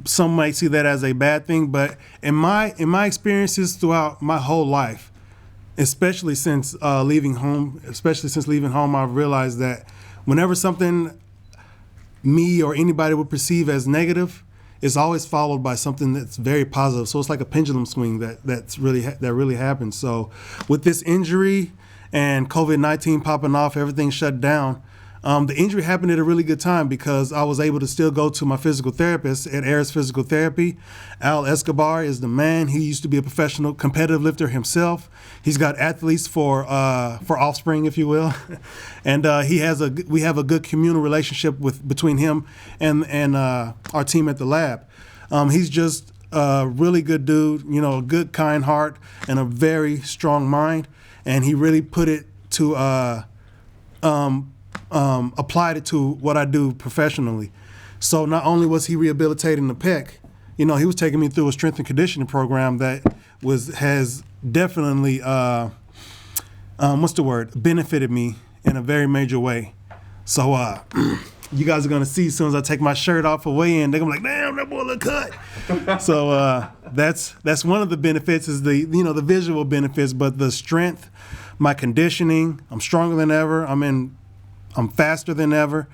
some might see that as a bad thing, but in my experiences throughout my whole life, especially since leaving home, I've realized that whenever something me or anybody would perceive as negative, it's always followed by something that's very positive. So it's like a pendulum swing that really happens. So with this injury and COVID-19 popping off, everything shut down. The injury happened at a really good time because I was able to still go to my physical therapist at Ares Physical Therapy. Al Escobar is the man. He used to be a professional competitive lifter himself. He's got athletes for offspring, if you will, and we have a good communal relationship between him and our team at the lab. He's just a really good dude, a good, kind heart, and a very strong mind. And he really put it to applied it to what I do professionally. So not only was he rehabilitating the pec, he was taking me through a strength and conditioning program that has definitely benefited me in a very major way. So you guys are gonna see as soon as I take my shirt off for weigh-in, they're gonna be like, damn, that boy look cut. So that's one of the benefits is the visual benefits, but the strength, my conditioning, I'm stronger than ever. I'm faster than ever.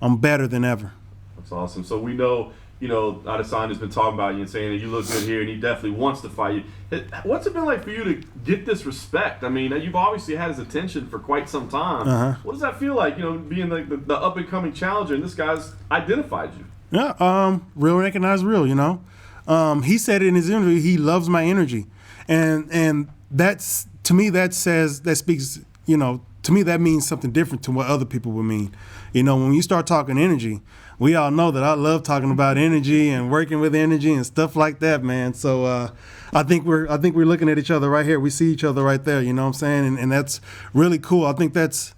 I'm better than ever. That's awesome. So we know, Adesanya's been talking about you and saying that you look good here, and he definitely wants to fight you. What's it been like for you to get this respect? I mean, you've obviously had his attention for quite some time. What does that feel like, being the up-and-coming challenger, and this guy's identified you? Yeah, real recognize real, He said in his interview he loves my energy. And that's, to me, to me, that means something different to what other people would mean. When you start talking energy, we all know that I love talking about energy and working with energy and stuff like that, man. So I think we're looking at each other right here. We see each other right there. You know what I'm saying? And that's really cool. I think that's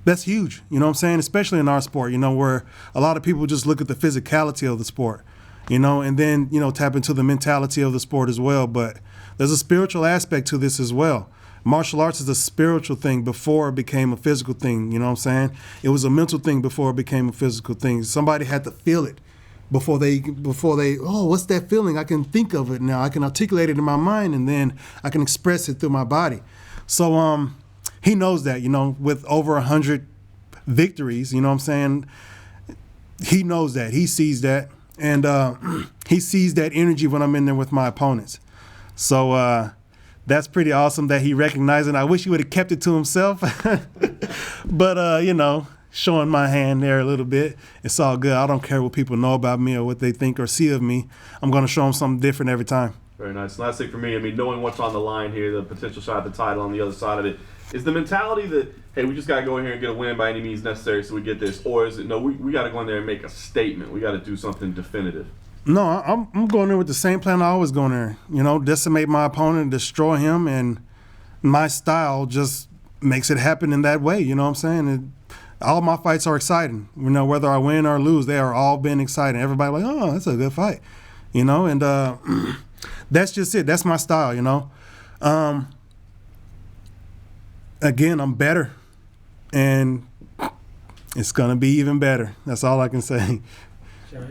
huge. You know what I'm saying? Especially in our sport. Where a lot of people just look at the physicality of the sport. And then tap into the mentality of the sport as well. But there's a spiritual aspect to this as well. Martial arts is a spiritual thing before it became a physical thing, you know what I'm saying? It was a mental thing before it became a physical thing. Somebody had to feel it before they, what's that feeling? I can think of it now. I can articulate it in my mind, and then I can express it through my body. So he knows that, with over 100 victories, you know what I'm saying? He knows that. He sees that. And he sees that energy when I'm in there with my opponents. So that's pretty awesome that he recognized it. I wish he would have kept it to himself. But, showing my hand there a little bit, it's all good. I don't care what people know about me or what they think or see of me. I'm going to show them something different every time. Very nice. Last thing for me, knowing what's on the line here, the potential shot at the title on the other side of it, Is the mentality that, hey, we just got to go in here and get a win by any means necessary so we get this? Or is it, no, we got to go in there and make a statement. We got to do something definitive? No, I'm going in with the same plan I always go in there. You know, decimate my opponent, destroy him, and my style just makes it happen in that way. You know what I'm saying? All my fights are exciting. You know, whether I win or lose, they are all been exciting. Everybody like, oh, that's a good fight. You know, and that's just it. That's my style, you know. Again, I'm better, and it's going to be even better. That's all I can say. Sure.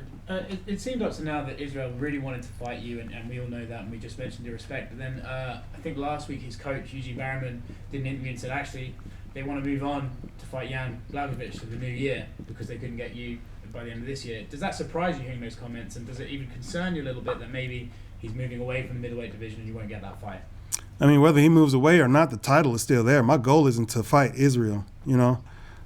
It seemed up to now that Israel really wanted to fight you, and we all know that, and we just mentioned your respect. But then I think last week his coach, Eugene Barriman, did an interview and said actually they want to move on to fight Jan Blachowicz for the new year because they couldn't get you by the end of this year. Does that surprise you hearing those comments, and does it even concern you a little bit that maybe he's moving away from the middleweight division and you won't get that fight? I mean, whether he moves away or not, the title is still there. My goal isn't to fight Israel, you know.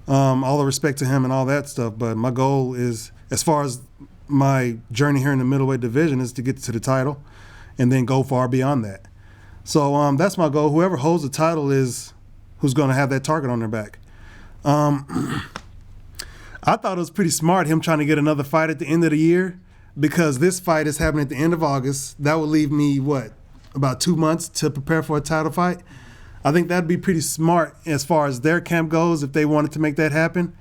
All the respect to him and all that stuff, but my goal is, as far as my journey here in the middleweight division, is to get to the title and then go far beyond that. So that's my goal. Whoever holds the title is who's going to have that target on their back. I thought it was pretty smart him trying to get another fight at the end of the year, because this fight is happening at the end of August. That would leave me, about 2 months to prepare for a title fight. I think that'd be pretty smart as far as their camp goes if they wanted to make that happen.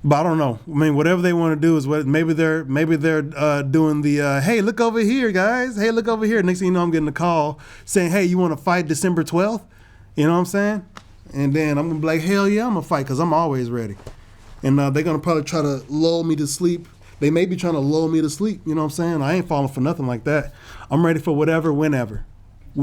But I don't know. I mean, whatever they want to do is what. Maybe they're doing the hey, look over here, guys. Hey, look over here. Next thing you know, I'm getting a call saying, hey, you want to fight December 12th? You know what I'm saying? And then I'm gonna be like, hell yeah, I'm gonna fight, because I'm always ready. And they're gonna probably try to lull me to sleep. They may be trying to lull me to sleep. You know what I'm saying? I ain't falling for nothing like that. I'm ready for whatever, whenever,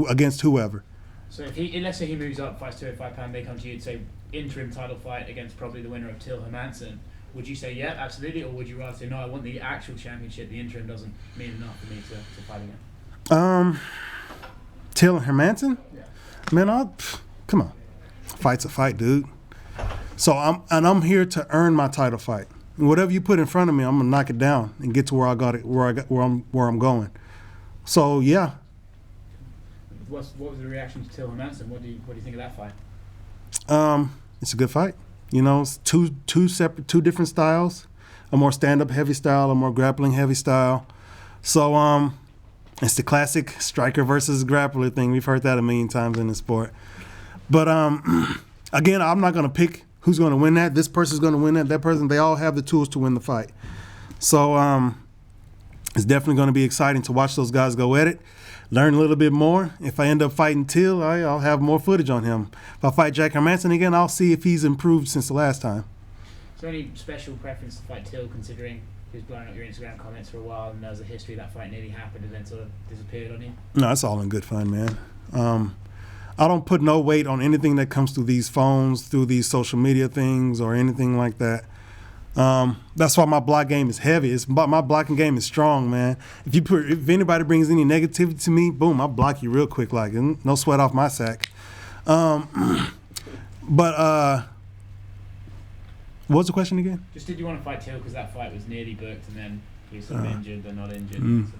against whoever. So if let's say he moves up, fights 205 pound, they come to you and say interim title fight against probably the winner of Till Hermansen. Would you say, yeah, absolutely, or would you rather say, no, I want the actual championship, the interim doesn't mean enough for me to fight again? Till Hermansen? Yeah. Man, come on. Fight's a fight, dude. So I'm here to earn my title fight. And whatever you put in front of me, I'm gonna knock it down and get to where I'm going. So yeah. What was the reaction to Till Hermansen? What do you think of that fight? It's a good fight. You know, it's two different styles. A more stand-up heavy style, a more grappling heavy style. So it's the classic striker versus grappler thing. We've heard that a million times in the sport. But again, I'm not gonna pick who's gonna win that. This person's gonna win that. That person. They all have the tools to win the fight. So it's definitely gonna be exciting to watch those guys go at it. Learn a little bit more. If I end up fighting Till, I'll have more footage on him. If I fight Jack Hermansen again, I'll see if he's improved since the last time. Is there any special preference to fight Till, considering he was blowing up your Instagram comments for a while and there was a history that fight nearly happened and then sort of disappeared on you? No, it's all in good fun, man. I don't put no weight on anything that comes through these phones, through these social media things, or anything like that. That's why my block game is heavy. My blocking game is strong, man. If anybody brings any negativity to me, boom, I block you real quick, like no sweat off my sack. But what was the question again? Just did you want to fight Till because that fight was nearly booked and then he was sort of injured, they're not injured. So.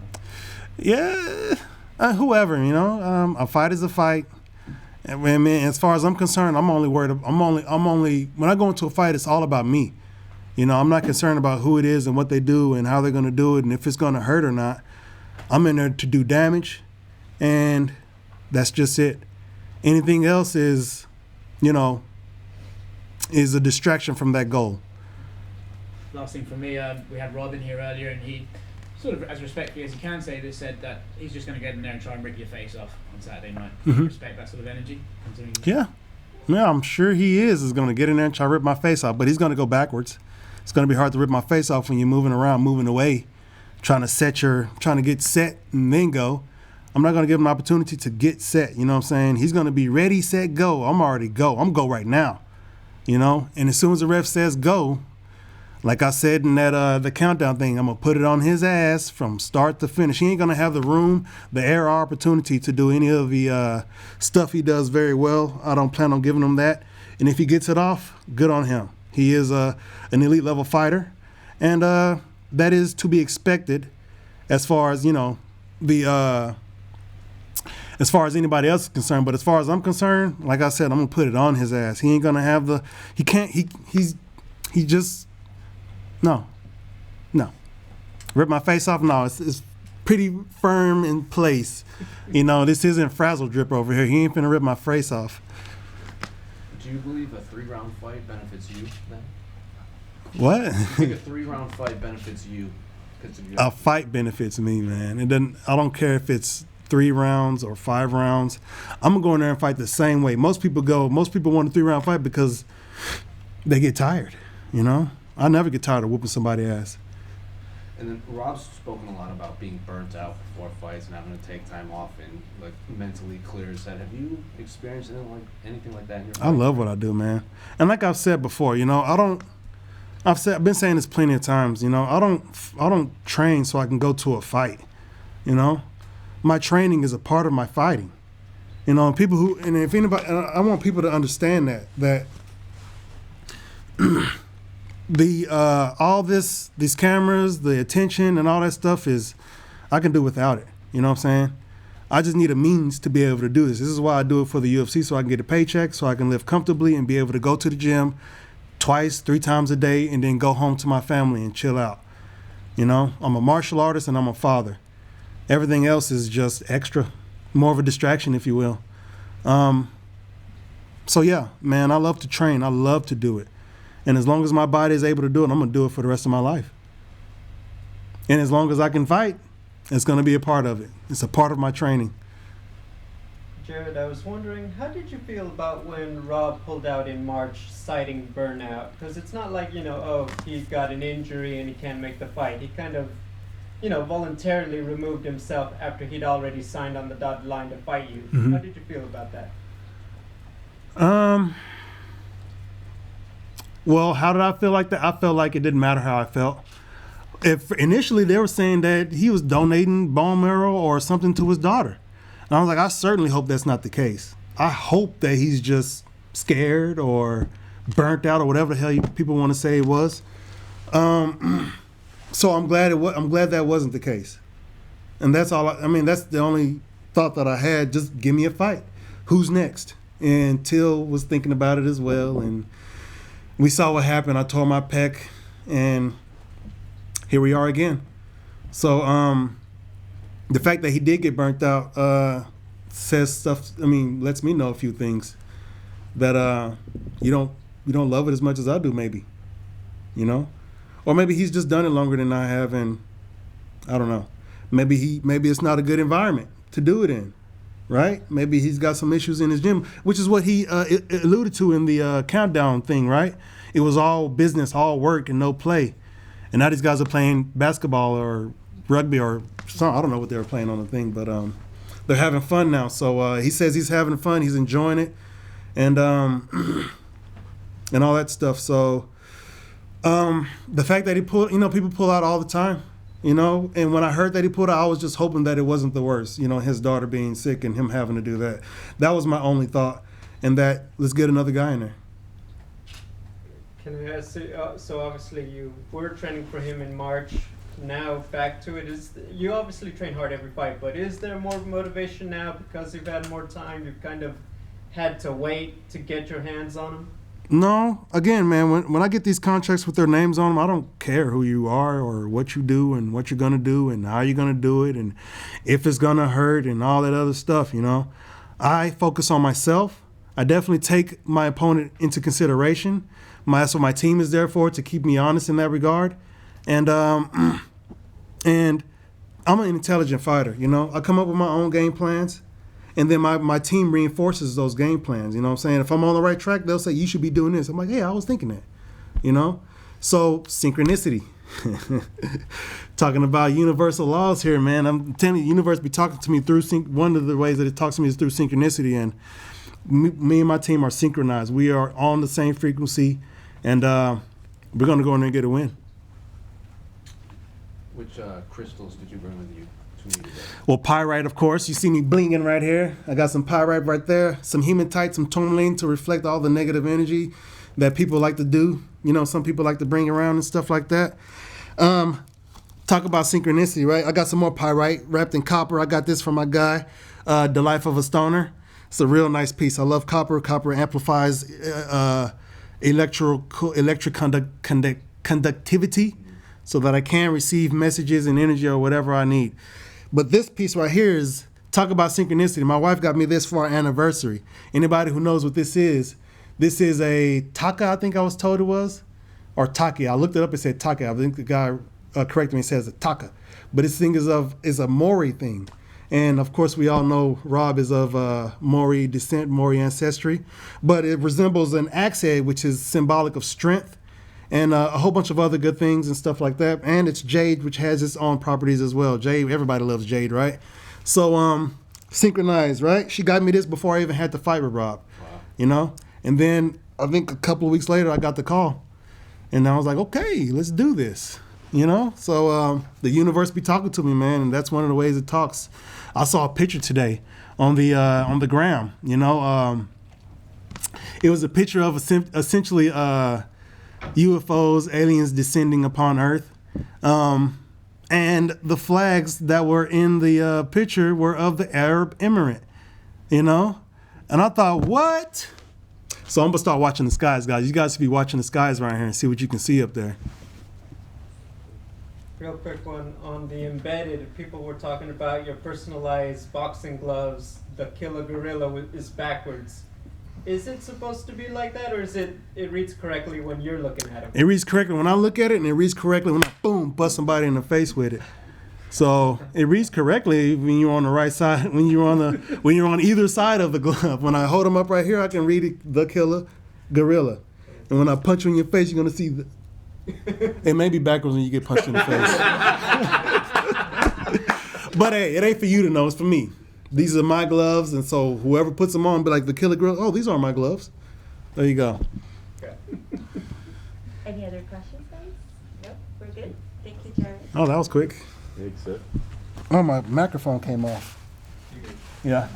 Yeah, whoever, you know. A fight is a fight. I mean, as far as I'm concerned, I'm only worried. I'm only when I go into a fight, it's all about me. You know, I'm not concerned about who it is and what they do and how they're going to do it and if it's going to hurt or not. I'm in there to do damage, and that's just it. Anything else is, you know, is a distraction from that goal. Last thing from me, we had Rob in here earlier, and he sort of, as respectfully as he can say this, said that he's just going to get in there and try and rip your face off on Saturday night. Mm-hmm. Respect that sort of energy? Yeah, I'm sure he is going to get in there and try to rip my face off, but he's going to go backwards. It's going to be hard to rip my face off when you're moving around, moving away, trying to get set and then go. I'm not going to give him an opportunity to get set. You know what I'm saying? He's going to be ready, set, go. I'm already go. I'm go right now. You know? And as soon as the ref says go, like I said in that the countdown thing, I'm going to put it on his ass from start to finish. He ain't going to have the room, the air, or opportunity to do any of the stuff he does very well. I don't plan on giving him that. And if he gets it off, good on him. He is an elite level fighter, and that is to be expected as far as, you know, as as far as anybody else is concerned. But as far as I'm concerned, like I said, I'm gonna put it on his ass. He ain't gonna have the. He can't. He just. No. Rip my face off? No, it's pretty firm in place. You know, this isn't frazzle drip over here. He ain't finna rip my face off. Do you believe a 3-round fight benefits you then? What? Do you think a 3-round fight benefits you? A fight benefits me, man. It doesn't. I don't care if it's 3 rounds or 5 rounds. I'm gonna go in there and fight the same way. Most people want a 3-round fight because they get tired. You know, I never get tired of whooping somebody's ass. And then Rob's spoken a lot about being burnt out before fights and having to take time off and like mentally clear his head. Have you experienced anything like that in your life? I love what I do, man. And like I've said before, you know, I've been saying this plenty of times. You know, I don't train so I can go to a fight. You know, my training is a part of my fighting. You know, and if anybody, I want people to understand that these cameras, the attention and all that stuff I can do without it. You know what I'm saying? I just need a means to be able to do this. This is why I do it for the UFC, so I can get a paycheck, so I can live comfortably and be able to go to the gym 2-3 times a day and then go home to my family and chill out. You know, I'm a martial artist and I'm a father. Everything else is just extra, more of a distraction, if you will. So yeah, man, I love to train. I love to do it. And as long as my body is able to do it, I'm going to do it for the rest of my life. And as long as I can fight, it's going to be a part of it. It's a part of my training. Jared, I was wondering, how did you feel about when Rob pulled out in March citing burnout? Because it's not like, you know, oh, he's got an injury and he can't make the fight. He kind of, you know, voluntarily removed himself after he'd already signed on the dotted line to fight you. Mm-hmm. How did you feel about that? Well, how did I feel like that? I felt like it didn't matter how I felt. If initially they were saying that he was donating bone marrow or something to his daughter. And I was like, I certainly hope that's not the case. I hope that he's just scared or burnt out or whatever the hell people want to say it was. So I'm glad I'm glad that wasn't the case. And that's all. I mean, that's the only thought that I had. Just give me a fight. Who's next? And Till was thinking about it as well. And we saw what happened. I tore my pec, and here we are again. So the fact that he did get burnt out says stuff. I mean, lets me know a few things that you don't love it as much as I do, maybe, you know, or maybe he's just done it longer than I have, and I don't know. Maybe it's not a good environment to do it in, right? Maybe he's got some issues in his gym, which is what he alluded to in the countdown thing, right? It was all business, all work, and no play. And now these guys are playing basketball or rugby or something. I don't know what they were playing on the thing, but they're having fun now. So he says he's having fun, he's enjoying it, and and all that stuff. So the fact that he pulled, you know, people pull out all the time, you know, and when I heard that he pulled out, I was just hoping that it wasn't the worst, you know, his daughter being sick and him having to do that. That was my only thought, and that let's get another guy in there. Can I ask you, so obviously you were training for him in March, now back to it. You obviously train hard every fight, but is there more motivation now because you've had more time, you've kind of had to wait to get your hands on him? No, again, man, when I get these contracts with their names on them, I don't care who you are or what you do and what you're going to do and how you're going to do it and if it's going to hurt and all that other stuff, you know. I focus on myself. I definitely take my opponent into consideration. That's what my team is there for, to keep me honest in that regard. And and I'm an intelligent fighter, you know. I come up with my own game plans, and then my team reinforces those game plans, you know what I'm saying? If I'm on the right track, they'll say, you should be doing this. I'm like, hey, I was thinking that, you know? So synchronicity. Talking about universal laws here, man. I'm telling you, the universe be talking to me through one of the ways that it talks to me is through synchronicity, and me and my team are synchronized. We are on the same frequency, and we're going to go in there and get a win. Which crystals did you bring with you to me today? Well, pyrite, of course. You see me blinging right here. I got some pyrite right there, some hematite, some tourmaline to reflect all the negative energy that people like to do. You know, some people like to bring around and stuff like that. talk about synchronicity, right? I got some more pyrite wrapped in copper. I got this from my guy, The Life of a Stoner. It's a real nice piece. I love copper. Copper amplifies electric conductivity so that I can receive messages and energy or whatever I need. But this piece right here is, talk about synchronicity. My wife got me this for our anniversary. Anybody who knows what this is a taka, I think I was told it was, or taki. I looked it up, it said taka. I think the guy corrected me and says a taka. But this thing is a Maori thing. And of course we all know Rob is of Maori descent, Maori ancestry. But it resembles an axe head, which is symbolic of strength, and a whole bunch of other good things and stuff like that. And it's jade, which has its own properties as well. Jade, everybody loves jade, right? So synchronized, right? She got me this before I even had to fight with Rob. Wow. You know? And then I think a couple of weeks later I got the call. And I was like, okay, let's do this. You know? So the universe be talking to me, man, and that's one of the ways it talks. I saw a picture today on the gram, you know. It was a picture of essentially UFOs, aliens descending upon Earth. And the flags that were in the picture were of the Arab Emirate, you know? And I thought, what? So I'm gonna start watching the skies, guys. You guys should be watching the skies right here and see what you can see up there. Real quick one on the embedded. People were talking about your personalized boxing gloves. The killer gorilla is backwards. Is it supposed to be like that, or is it reads correctly when you're looking at it? It reads correctly when I look at it, and it reads correctly when I boom bust somebody in the face with it. So it reads correctly when you're on the right side, when you're on either side of the glove. When I hold them up right here, I can read it, the killer gorilla, and when I punch you in your face, you're gonna see the. It may be backwards when you get punched in the face. But hey, it ain't for you to know, it's for me. These are my gloves, and so whoever puts them on, be like the killer gorilla, oh, these are my gloves. There you go. Any other questions, guys? Nope, we're good. Thank you, Jared. Oh, that was quick. Thanks, sir. Oh, my microphone came off. Yeah.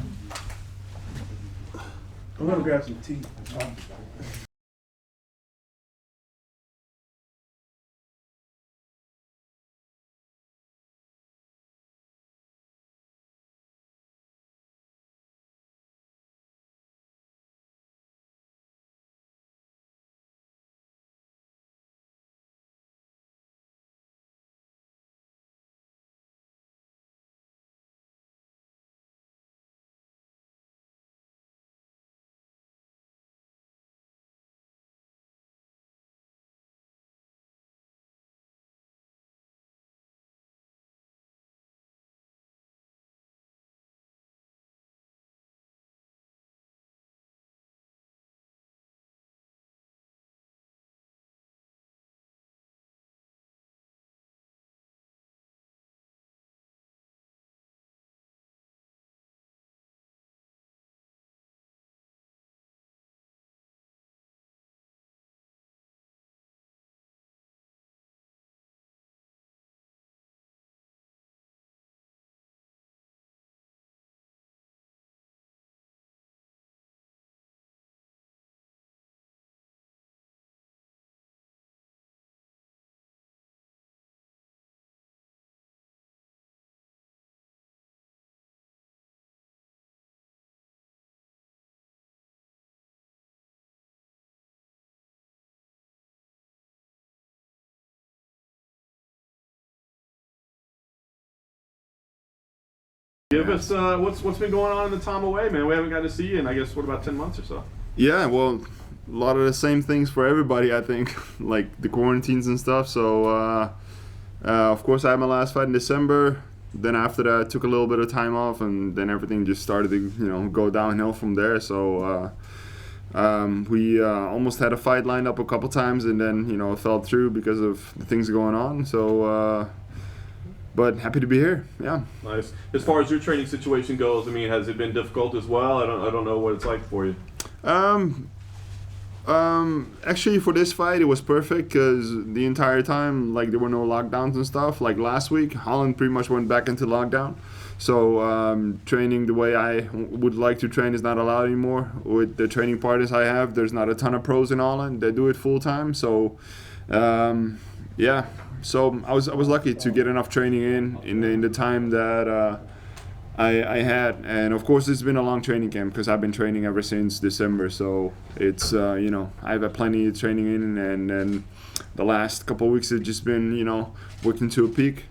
I'm gonna grab some tea. Give us what's been going on in the time away, man. We haven't got to see you in, I guess, what, about 10 months or so? Yeah, well, a lot of the same things for everybody, I think, like the quarantines and stuff. So, of course, I had my last fight in December. Then after that, I took a little bit of time off, and then everything just started to, go downhill from there. So, we almost had a fight lined up a couple times, and then, it fell through because of the things going on. So, but happy to be here. Yeah. Nice. As far as your training situation goes, I mean, has it been difficult as well? I don't know what it's like for you. Actually, for this fight, it was perfect because the entire time, there were no lockdowns and stuff. Like last week, Holland pretty much went back into lockdown. So training the way I would like to train is not allowed anymore. With the training partners I have, there's not a ton of pros in Holland that do it full time. So Yeah, so I was lucky to get enough training in the time that I had, and of course it's been a long training camp because I've been training ever since December. So it's I've had plenty of training in, and then the last couple of weeks have just been working to a peak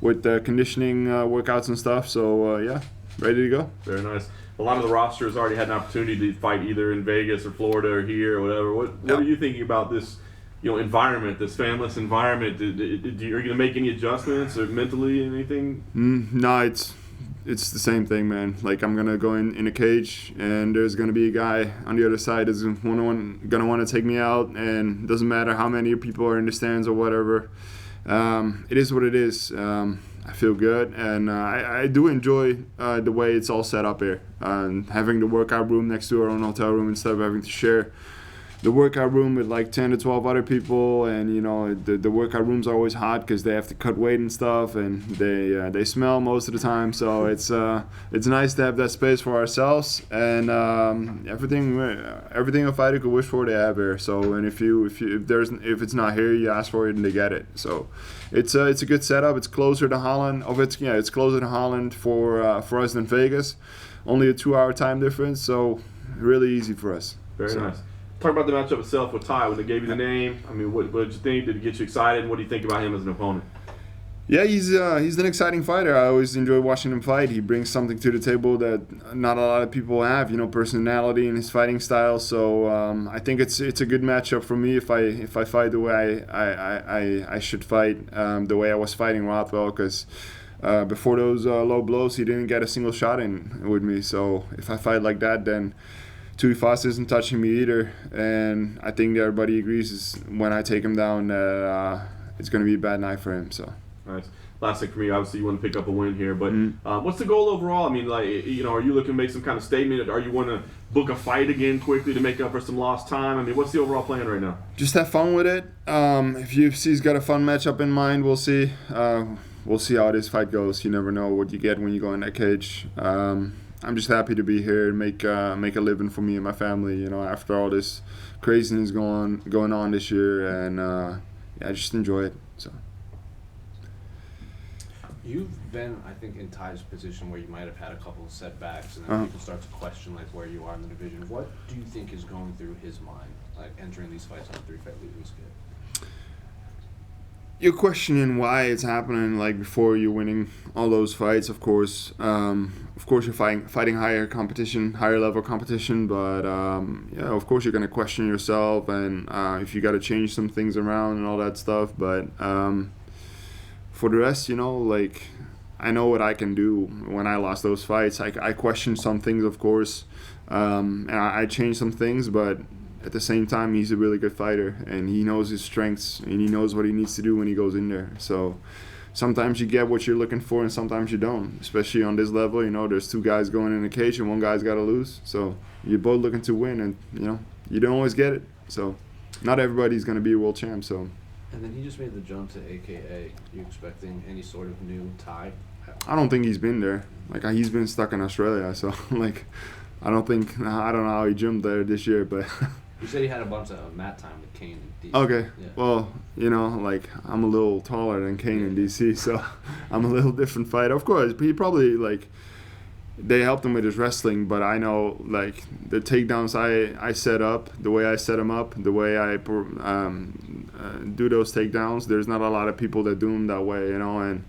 with the conditioning workouts and stuff. So yeah, ready to go. Very nice. A lot of the rosters already had an opportunity to fight either in Vegas or Florida or here or whatever. What are you thinking about this? Environment, this fanless environment. Are you going to make any adjustments or mentally anything? No, it's the same thing, man. Like I'm gonna go in a cage, and there's gonna be a guy on the other side that's gonna want to take me out, and it doesn't matter how many people are in the stands or whatever. It is what it is. I feel good, and I do enjoy the way it's all set up here. Having the workout room next to our own hotel room instead of having to share the workout room with like 10 to 12 other people, and the workout rooms are always hot because they have to cut weight and stuff, and they smell most of the time. So it's nice to have that space for ourselves, and everything a fighter could wish for, they have here. So and if it's not here, you ask for it and they get it. So it's a good setup. It's closer to Holland. It's closer to Holland for us than Vegas. Only a 2-hour time difference, so really easy for us. Very nice. Talk about the matchup itself with Tai. When they gave you the name, I mean, what did you think? Did it get you excited? And what do you think about him as an opponent? Yeah, he's an exciting fighter. I always enjoy watching him fight. He brings something to the table that not a lot of people have. Personality and his fighting style. So I think it's a good matchup for me if I fight the way I should fight, the way I was fighting Rothwell. Because before those low blows, he didn't get a single shot in with me. So if I fight like that, then Tuivasa isn't touching me either, and I think everybody agrees is when I take him down that it's going to be a bad night for him. So nice. Last thing for me, obviously you want to pick up a win here, but what's the goal overall? I mean, are you looking to make some kind of statement? Are you want to book a fight again quickly to make up for some lost time? I mean, what's the overall plan right now? Just have fun with it. If UFC's got a fun matchup in mind, we'll see. We'll see how this fight goes. You never know what you get when you go in that cage. I'm just happy to be here and make a living for me and my family. After all this craziness going on this year, and I just enjoy it. So you've been, I think, in Tai's position where you might have had a couple of setbacks, and then people start to question like where you are in the division. What do you think is going through his mind, like entering these fights on a 3-fight losing skid? You're questioning why it's happening, like before you're winning all those fights. Of course, you're fighting higher level competition. But of course you're gonna question yourself, and if you got to change some things around and all that stuff. But for the rest, like I know what I can do. When I lost those fights, I questioned some things, of course, and I changed some things, but at the same time, he's a really good fighter, and he knows his strengths, and he knows what he needs to do when he goes in there. So sometimes you get what you're looking for, and sometimes you don't, especially on this level. There's 2 guys going in a cage, and one guy's got to lose. So you're both looking to win, and, you don't always get it. So not everybody's going to be a world champ. So. And then he just made the jump to AKA. You expecting any sort of new Tai? I don't think he's been there. Like, he's been stuck in Australia. So, I don't know how he jumped there this year, but... You said he had a bunch of mat time with Kane in DC. Okay. Yeah. Well, I'm a little taller than Kane in DC, so I'm a little different fighter. Of course, he probably, they helped him with his wrestling, but I know, the takedowns I set up, the way I set him up, the way I do those takedowns, there's not a lot of people that do them that way, and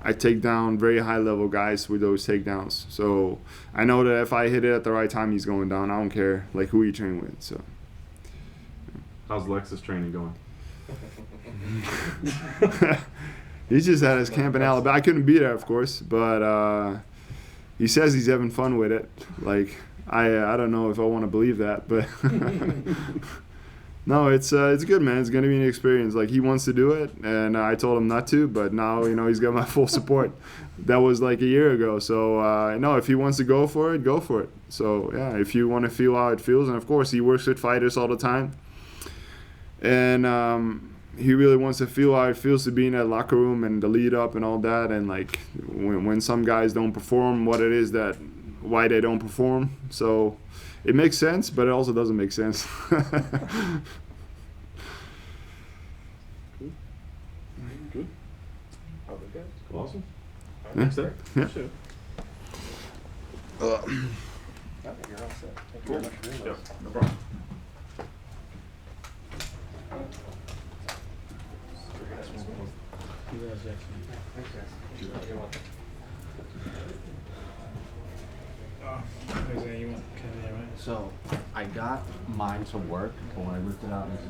I take down very high-level guys with those takedowns. So I know that if I hit it at the right time, he's going down. I don't care, who you train with, so. How's Lex's training going? He just had his camp in Alabama. I couldn't be there, of course, but he says he's having fun with it. I don't know if I want to believe that, but no, it's good, man. It's gonna be an experience. He wants to do it, and I told him not to, but now he's got my full support. That was a year ago, so no, if he wants to go for it, go for it. So yeah, if you want to feel how it feels, and of course he works with fighters all the time. And he really wants to feel how it feels to be in that locker room and the lead up and all that. And when some guys don't perform, why they don't perform. So it makes sense, but it also doesn't make sense. Good. Awesome. Yeah. Next up. Yeah. Sure. You're all set. Thank you very much for doing this. No problem. So I got mine to work, but when I ripped it out, it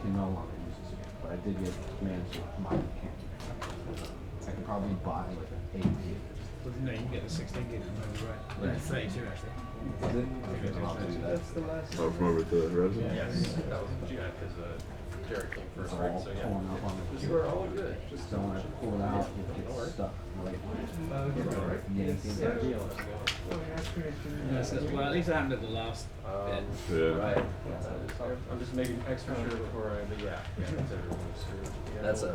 can no longer use this again. But I did get managed mine can't. I could probably buy like an 8 gig. No, you can get the 16 gig from over, right? Yeah. 32 actually. Is it? I'll do that. That's the last. Oh, from over to the resident? Yes, that was because Derek came It's first, all right? So yeah. torn up on the You were all good. So when I pull it out, it gets stuck. Right. Yanking that deal. Yes, well, at least I happened at the last bit. Yeah. Right. I'm just making extra sure before I, but yeah, that's everyone's screwed. That's it.